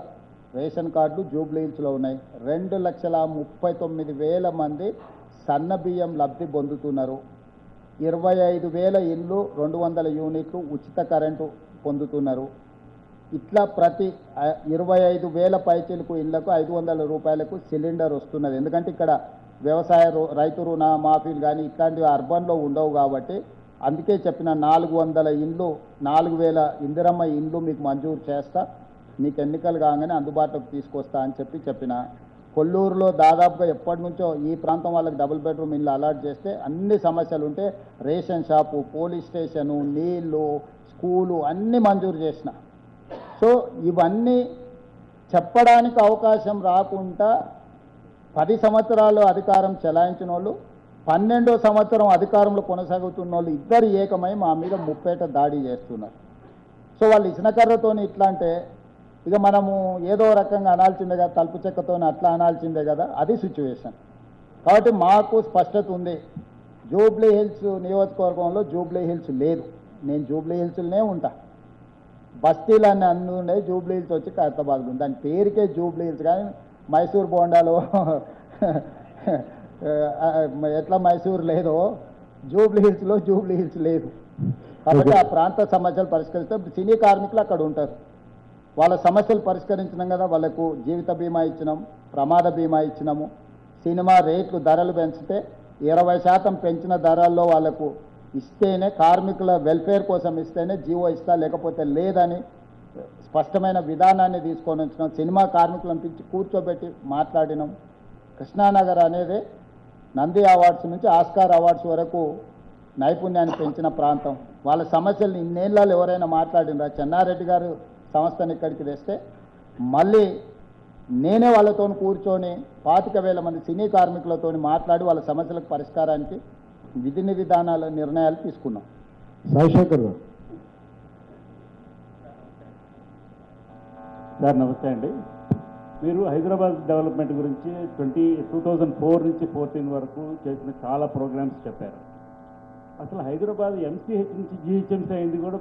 రేషన్ కార్డులు జూబ్లీహిల్స్లో ఉన్నాయి. 2,39,000 మంది సన్న బియ్యం లబ్ధి పొందుతున్నారు. 25,000 ఇండ్లు, 200 యూనిట్లు ఉచిత కరెంటు పొందుతున్నారు. ఇట్లా ప్రతి 25,000 పైచీలకు ఇళ్లకు 500 రూపాయలకు సిలిండర్ వస్తున్నది. ఎందుకంటే ఇక్కడ వ్యవసాయ రైతు రుణ మాఫీలు కానీ ఇట్లాంటివి అర్బన్లో ఉండవు కాబట్టి అందుకే చెప్పిన 400 ఇండ్లు, 4,000 ఇందిరమ్మ ఇండ్లు మీకు మంజూరు చేస్తా, మీకు ఎన్నికలు కాగానే అందుబాటులోకి తీసుకొస్తా అని చెప్పిన. కొల్లూరులో దాదాపుగా ఎప్పటి నుంచో ఈ ప్రాంతం వాళ్ళకి డబుల్ బెడ్రూమ్ ఇల్లు అలాట్ చేస్తే అన్ని సమస్యలు ఉంటే రేషన్ షాపు, పోలీస్ స్టేషను, నీళ్లు, స్కూలు అన్నీ మంజూరు చేసిన. సో ఇవన్నీ చెప్పడానికి అవకాశం రాకుండా 10 సంవత్సరాలు అధికారం చెలాయించిన వాళ్ళు, 12వ సంవత్సరం అధికారంలో కొనసాగుతున్న వాళ్ళు ఇద్దరు ఏకమై మా మీద ముప్పేట దాడి చేస్తున్నారు. సో వాళ్ళు ఇచ్చిన కర్రతోని ఇట్లా అంటే ఇక మనము ఏదో రకంగా అనాల్సిందే కదా, తలుపు చెక్కతో అట్లా అనాల్సిందే కదా, అది సిచ్యువేషన్. కాబట్టి మాకు స్పష్టత ఉంది. జూబ్లీ హిల్స్ నియోజకవర్గంలో జూబ్లీ హిల్స్ లేదు. నేను జూబ్లీ హిల్స్లోనే ఉంటా. బస్తీలన్నీ అన్నీ ఉన్నాయి, జూబ్లీ హిల్స్ వచ్చి ఖైరతాబాద్ ఉంది. దాని పేరుకే జూబ్లీ హిల్స్, కానీ మైసూర్ బోండాలో ఎట్లా మైసూర్ లేదో జూబ్లీ హిల్స్లో జూబ్లీ హిల్స్ లేదు. కాబట్టి ఆ ప్రాంత సమస్యలు పరిష్కరిస్తే సినీ కార్మికులు అక్కడ ఉంటారు. వాళ్ళ సమస్యలు పరిష్కరించినాం కదా, వాళ్ళకు జీవిత బీమా ఇచ్చినాం, ప్రమాద బీమా ఇచ్చినాము. సినిమా రేట్లు ధరలు పెంచితే 20% పెంచిన ధరల్లో వాళ్ళకు ఇస్తేనే, కార్మికుల వెల్ఫేర్ కోసం ఇస్తేనే జీవో ఇస్తా, లేకపోతే లేదని స్పష్టమైన విధానాన్ని తీసుకొని వచ్చినాం. సినిమా కార్మికులను పిలిచి కూర్చోబెట్టి మాట్లాడినాం. కృష్ణానగర్ అనేది నంది అవార్డ్స్ నుంచి ఆస్కార్ అవార్డ్స్ వరకు నైపుణ్యాన్ని పెంచిన ప్రాంతం. వాళ్ళ సమస్యలు ఇన్నేళ్ళలో ఎవరైనా మాట్లాడినరా? చెన్నారెడ్డి గారు సంస్థను ఇక్కడికి తెస్తే మళ్ళీ నేనే వాళ్ళతో కూర్చొని 25,000 మంది సినీ కార్మికులతో మాట్లాడి వాళ్ళ సమస్యలకు పరిష్కారానికి విధి విధానాల నిర్ణయాలు తీసుకున్నాం. సాయిశేఖర్ గారు. సార్ నమస్తే అండి. మీరు హైదరాబాద్ డెవలప్మెంట్ గురించి 2004 నుంచి 14 వరకు చేసిన చాలా ప్రోగ్రామ్స్ చెప్పారు. అసలు హైదరాబాద్ ఎంసీహెచ్ నుంచి జిహెచ్ఎంసీ అయింది కూడా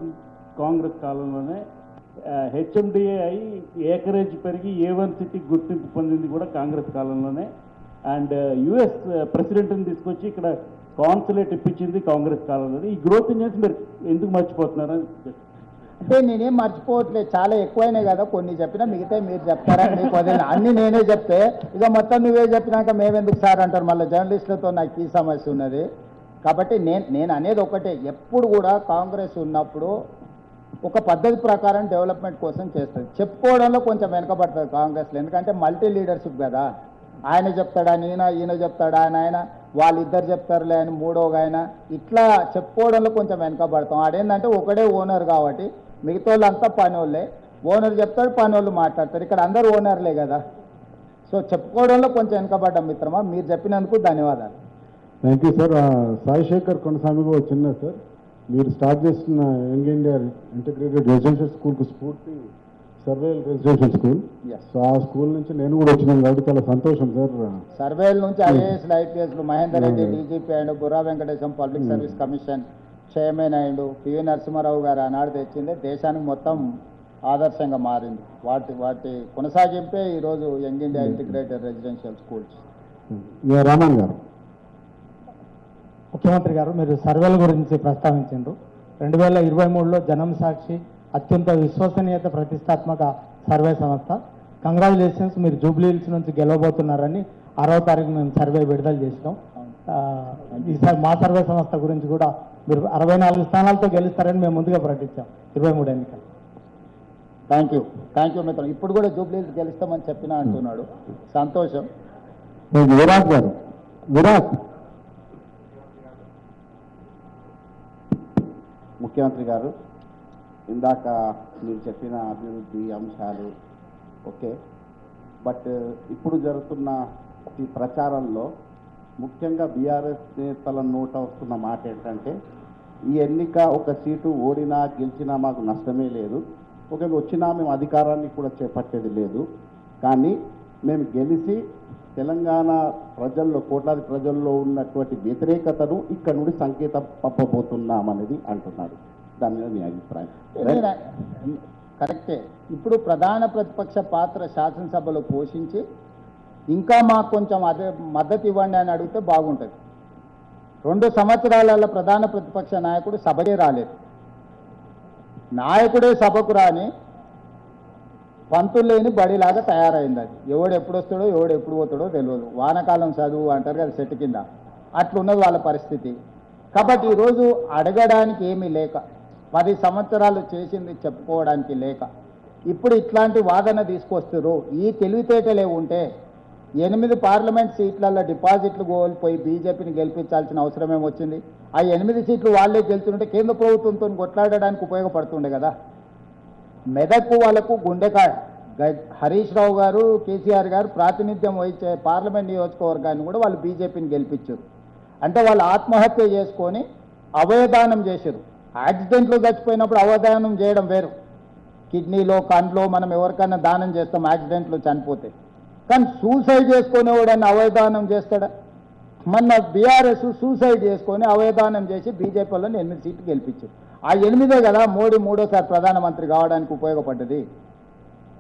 కాంగ్రెస్ కాలంలోనే. హెచ్ఎండిఏ అయి ఏకరేజ్ పెరిగి A1 సిటీకి గుర్తింపు పొందింది కూడా కాంగ్రెస్ కాలంలోనే. అండ్ యుఎస్ ప్రెసిడెంట్ని తీసుకొచ్చి ఇక్కడ కాన్సులేట్ ఇప్పించింది కాంగ్రెస్ కాలంలోనే. ఈ గ్రోత్ ఇంజన్స్ మీరు ఎందుకు మర్చిపోతున్నారని? అంటే నేనేం మర్చిపోవట్లేదు, చాలా ఎక్కువైనాయి కదా, కొన్ని చెప్పినా మిగతా మీరు చెప్తారా, మీకు వదిలిన అన్నీ నేనే చెప్తే ఇక మొత్తం నువ్వే చెప్పినాక మేమెందుకు సార్ అంటారు. మళ్ళీ జర్నలిస్టులతో నాకు ఈ సమస్య ఉన్నది. కాబట్టి నేను అనేది ఒకటే, ఎప్పుడు కూడా కాంగ్రెస్ ఉన్నప్పుడు ఒక పద్ధతి ప్రకారం డెవలప్మెంట్ కోసం చేస్తుంది. చెప్పుకోవడంలో కొంచెం వెనకబడుతుంది కాంగ్రెస్లో, ఎందుకంటే మల్టీ లీడర్షిప్ కదా. ఆయన చెప్తాడా, ఈయన చెప్తాడా, ఆయన వాళ్ళిద్దరు చెప్తారులే అని మూడోగా ఆయన, ఇట్లా చెప్పుకోవడంలో కొంచెం వెనకబడతాం. ఆడేంటంటే ఒకడే ఓనర్ కాబట్టి మిగతా వాళ్ళంతా పని వాళ్ళే. ఓనర్ చెప్తాడు, పని వాళ్ళు మాట్లాడతారు. ఇక్కడ అందరూ ఓనర్లే కదా. సో చెప్పుకోవడంలో కొంచెం వెనకబడ్డాం మిత్రమా. మీరు చెప్పినందుకు ధన్యవాదాలు. Thank you sir. సాయిశేఖర్ కొనసాగుగా చిన్న సార్, మీరు స్టార్ట్ చేస్తున్న యంగ్ ఇండియా ఇంటిగ్రేటెడ్ రెసిడెన్షియల్ స్కూల్కి స్ఫూర్తి సర్వేల్ రెసిడెన్షియల్ స్కూల్. సో ఆ స్కూల్ నుంచి నేను కూడా వచ్చినాను కాబట్టి చాలా సంతోషం సార్. సర్వేల నుంచి ఐఏఎస్లు ఐపీఎస్లు మహేందర్ రెడ్డి డీజీపీ అయ్యిండు, Burra Venkatesham public service commission chairman అయ్యిండు, పివి నరసింహారావు గారు ఆనాడు తెచ్చింది దేశానికి మొత్తం ఆదర్శంగా మారింది. వాటి కొనసాగింపే ఈరోజు young India integrated residential schools. Raman గారు. ముఖ్యమంత్రి గారు, మీరు సర్వేల గురించి ప్రస్తావించారు. 2023లో జనం సాక్షి అత్యంత విశ్వసనీయత ప్రతిష్టాత్మక సర్వే సంస్థ. కంగ్రాచులేషన్స్, మీరు జూబ్లీ హిల్స్ నుంచి గెలవబోతున్నారని 6వ తారీఖు మేము సర్వే విడుదల చేసినాం. ఈసారి మా సర్వే సంస్థ గురించి కూడా మీరు 64 స్థానాలతో గెలుస్తారని మేము ముందుగా ప్రకటించాం 23 ఎన్నికలు. థ్యాంక్ యూ మిత్రం. ఇప్పుడు కూడా జూబ్లీ హిల్స్ గెలుస్తామని చెప్పినా అంటున్నాడు, సంతోషం. విరాట్ గారు. విరాట్. ముఖ్యమంత్రి గారు, ఇందాక మీరు చెప్పిన అభివృద్ధి అంశాలు ఓకే, బట్ ఇప్పుడు జరుగుతున్న ఈ ప్రచారంలో ముఖ్యంగా బీఆర్ఎస్ నేతల నోట వస్తున్న మాట ఏంటంటే ఈ ఎన్నిక ఒక సీటు ఓడినా గెలిచినా మాకు నష్టమే లేదు, ఒకవేళ వచ్చినా మేము అధికారాన్ని కూడా చేపట్టేది లేదు, కానీ మేము గెలిచి తెలంగాణ ప్రజల్లో కోట్లాది ప్రజల్లో ఉన్నటువంటి వ్యతిరేకతను ఇక్కడ నుండి సంకేతం పంపబోతున్నామనేది అంటున్నారు. దాని మీద మీ అభిప్రాయం? కరెక్టే. ఇప్పుడు ప్రధాన ప్రతిపక్ష పాత్ర శాసనసభలో పోషించి ఇంకా మాకు కొంచెం అదే మద్దతు ఇవ్వండి అని అడిగితే బాగుంటుంది. 2 సంవత్సరాలలో ప్రధాన ప్రతిపక్ష నాయకుడు సభకే రాలేదు. నాయకుడే సభకు రాని పంతులు లేని బడిలాగా తయారైంది. అది ఎవడు ఎప్పుడు వస్తాడో ఎవడు ఎప్పుడు పోతాడో తెలియదు. వానకాలం చదువు అంటారు కదా చెట్టు కింద, అట్లున్నది వాళ్ళ పరిస్థితి. కాబట్టి ఈరోజు అడగడానికి ఏమీ లేక, 10 సంవత్సరాలు చేసింది చెప్పుకోవడానికి లేక ఇప్పుడు ఇట్లాంటి వాదన తీసుకొస్తారు. ఈ తెలివితేటలే ఉంటే 8 పార్లమెంట్ సీట్లలో డిపాజిట్లు కోల్పోయి బీజేపీని గెలిపించాల్సిన అవసరం ఏమొచ్చింది? ఆ 8 సీట్లు వాళ్ళే గెలుచుంటే కేంద్ర ప్రభుత్వంతో కొట్లాడడానికి ఉపయోగపడుతుండే కదా. మెదక్కు వాళ్ళకు గుండెకాయ. హరీష్ రావు గారు, కేసీఆర్ గారు ప్రాతినిధ్యం వహించే పార్లమెంట్ నియోజకవర్గాన్ని కూడా వాళ్ళు బీజేపీని గెలిపించారు. అంటే వాళ్ళు ఆత్మహత్య చేసుకొని అవయదానం చేశారు. యాక్సిడెంట్లో చచ్చిపోయినప్పుడు అవయదానం చేయడం వేరు. కిడ్నీలో కండ్లో మనం ఎవరికైనా దానం చేస్తాం యాక్సిడెంట్లో చనిపోతే, కానీ సూసైడ్ చేసుకొని ఎవడన్నా అవయదానం చేస్తాడా? మొన్న బీఆర్ఎస్ సూసైడ్ చేసుకొని అవయదానం చేసి బీజేపీ వాళ్ళని 8 సీట్లు గెలిపించారు. ఆ 8 కదా మోడీ 3వ ప్రధానమంత్రి కావడానికి ఉపయోగపడ్డది.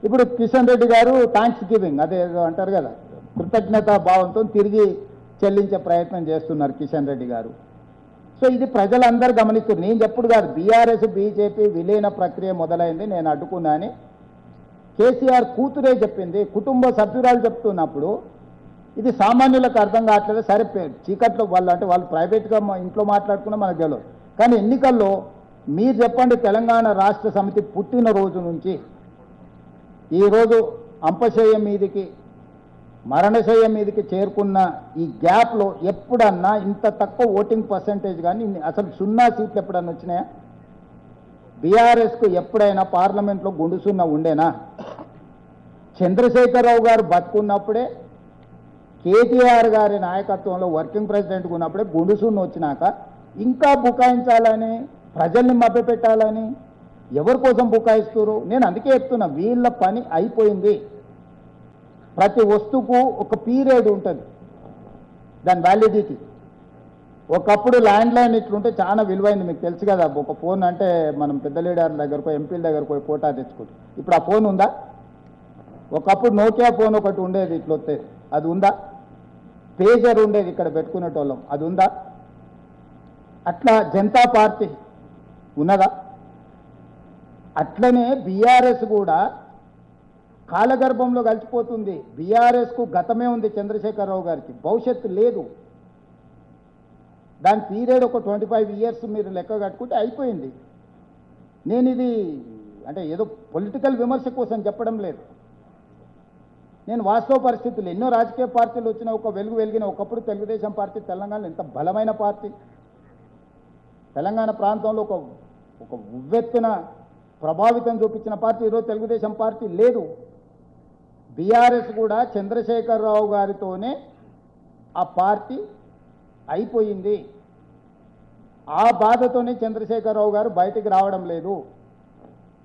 ఇప్పుడు కిషన్ రెడ్డి గారు థ్యాంక్స్ గివింగ్, అదే అంటారు కదా, కృతజ్ఞతా భావంతో తిరిగి చెల్లించే ప్రయత్నం చేస్తున్నారు కిషన్ రెడ్డి గారు. సో ఇది ప్రజలందరూ గమనిస్తున్నారు. నేను చెప్పుడు కాదు, బీఆర్ఎస్ బీజేపీ విలీన ప్రక్రియ మొదలైంది, నేను అడ్డుకున్నా అని కేసీఆర్ కూతురే చెప్పింది. కుటుంబ సభ్యురాలు చెప్తున్నప్పుడు ఇది సామాన్యులకు అర్థం కావట్లేదు. సరే చీకట్లో వాళ్ళు అంటే వాళ్ళు ప్రైవేట్గా ఇంట్లో మాట్లాడుకున్నా మనకు తెలియదు, కానీ ఎన్నికల్లో మీరు చెప్పండి, తెలంగాణ రాష్ట్ర సమితి పుట్టిన రోజు నుంచి ఈరోజు అంపశయ్య మీదికి మరణశయ్య మీదకి చేరుకున్న ఈ గ్యాప్లో ఎప్పుడన్నా ఇంత తక్కువ ఓటింగ్ పర్సంటేజ్ కానీ అసలు 0 సీట్లు ఎప్పుడన్నా వచ్చినాయా? బీఆర్ఎస్కు ఎప్పుడైనా పార్లమెంట్లో గుండు 0 ఉండేనా? చంద్రశేఖరరావు గారు బతుకున్నప్పుడే, కేటీఆర్ గారి నాయకత్వంలో వర్కింగ్ ప్రెసిడెంట్గా ఉన్నప్పుడే గుండు 0 వచ్చినాక ఇంకా బుకాయించాలని, ప్రజల్ని మభ్యపెట్టాలని ఎవరి కోసం బుకాయిస్తున్నారు? నేను అందుకే చెప్తున్నా, వీళ్ళ పని అయిపోయింది. ప్రతి వస్తువుకు ఒక పీరియడ్ ఉంటుంది, దాని వ్యాలిడిటీ. ఒకప్పుడు ల్యాండ్లైన్ ఇట్లుంటే చాలా విలువైంది, మీకు తెలుసు కదా. ఒక ఫోన్ అంటే మనం పెద్ద లీడర్ల దగ్గరకు ఎంపీల దగ్గరకు పోయి ఫోటో తెచ్చుకుంటాం. ఇప్పుడు ఆ ఫోన్ ఉందా? ఒకప్పుడు నోకియా ఫోన్ ఒకటి ఉండేది, ఇట్లా వచ్చేది, అది ఉందా? పేజర్ ఉండేది ఇక్కడ పెట్టుకునేటోళ్ళం, అది ఉందా? అట్లా జనతా పార్టీ ఉన్నదా? అట్లనే బీఆర్ఎస్ కూడా కాలగర్భంలో కలిసిపోతుంది. బీఆర్ఎస్కు గతమే ఉంది చంద్రశేఖరరావు గారికి, భవిష్యత్తు లేదు. దాని పీరియడ్ ఒక 25 ఇయర్స్ మీరు లెక్క కట్టుకుంటే అయిపోయింది. నేను ఇది అంటే ఏదో పొలిటికల్ విమర్శ కోసం చెప్పడం లేదు. నేను వాస్తవ పరిస్థితులు, ఎన్నో రాజకీయ పార్టీలు వచ్చిన ఒక వెలిగిన ఒకప్పుడు తెలుగుదేశం పార్టీ తెలంగాణలో ఎంత బలమైన పార్టీ, తెలంగాణ ప్రాంతంలో ఒక ఉవ్వెత్తున ప్రభావితం చూపించిన పార్టీ. ఈరోజు తెలుగుదేశం పార్టీ లేదు. బీఆర్ఎస్ కూడా చంద్రశేఖరరావు గారితోనే ఆ పార్టీ అయిపోయింది. ఆ బాధతోనే చంద్రశేఖరరావు గారు బయటికి రావడం లేదు.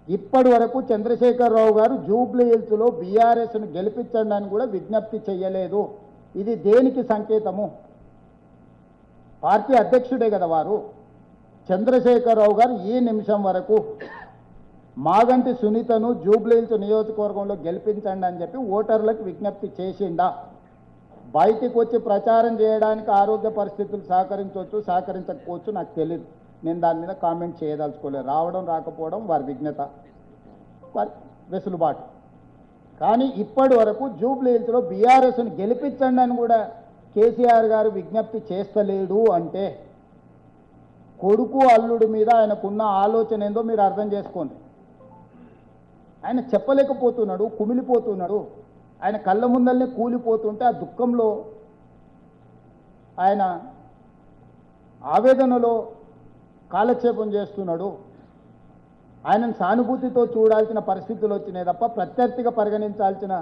ఇప్పటి వరకు చంద్రశేఖరరావు గారు జూబ్లీ హిల్స్లో బీఆర్ఎస్ను గెలిపించండి అని కూడా విజ్ఞప్తి చేయలేదు. ఇది దేనికి సంకేతము? పార్టీ అధ్యక్షుడే కదా వారు. చంద్రశేఖరరావు గారు ఈ నిమిషం వరకు మాగంటి సునీతను జూబ్లీ హిల్స్ నియోజకవర్గంలో గెలిపించండి అని చెప్పి ఓటర్లకు విజ్ఞప్తి చేసిండా? బయటికి వచ్చి ప్రచారం చేయడానికి ఆరోగ్య పరిస్థితులు సహకరించవచ్చు, సహకరించకపోవచ్చు, నాకు తెలియదు. నేను దాని మీద కామెంట్ చేయదలుచుకోలేదు. రావడం రాకపోవడం వారి విజ్ఞత, వారి వెసులుబాటు. కానీ ఇప్పటి వరకు జూబ్లీ హిల్స్లో బీఆర్ఎస్ను గెలిపించండి అని కూడా కేసీఆర్ గారు విజ్ఞప్తి చేస్తలేడు అంటే కొడుకు అల్లుడి మీద ఆయనకున్న ఆలోచన ఏందో మీరు అర్థం చేసుకోండి. ఆయన చెప్పలేకపోతున్నాడు, కుమిలిపోతున్నాడు. ఆయన కళ్ళ ముందల్నే కూలిపోతుంటే ఆ దుఃఖంలో, ఆయన ఆవేదనలో కాలక్షేపం చేస్తున్నాడు. ఆయనను సానుభూతితో చూడాల్సిన పరిస్థితులు వచ్చినాయి తప్ప ప్రత్యర్థిగా పరిగణించాల్సిన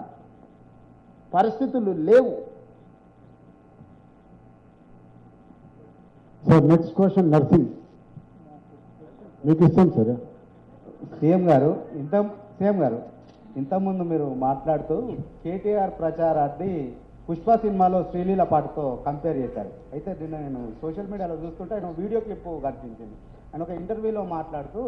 పరిస్థితులు లేవు. సార్ నెక్స్ట్ క్వశ్చన్ నర్సింగ్ మీకు ఇస్తాం సార్. సీఎం గారు ఇంతకుముందు మీరు మాట్లాడుతూ కేటీఆర్ ప్రచారాన్ని పుష్ప సినిమాలో శ్రీలీల పాటతో కంపేర్ చేశారు. అయితే దీన్ని నేను సోషల్ మీడియాలో చూస్తుంటే ఆయన వీడియో క్లిప్ కనిపించింది. ఆయన ఒక ఇంటర్వ్యూలో మాట్లాడుతూ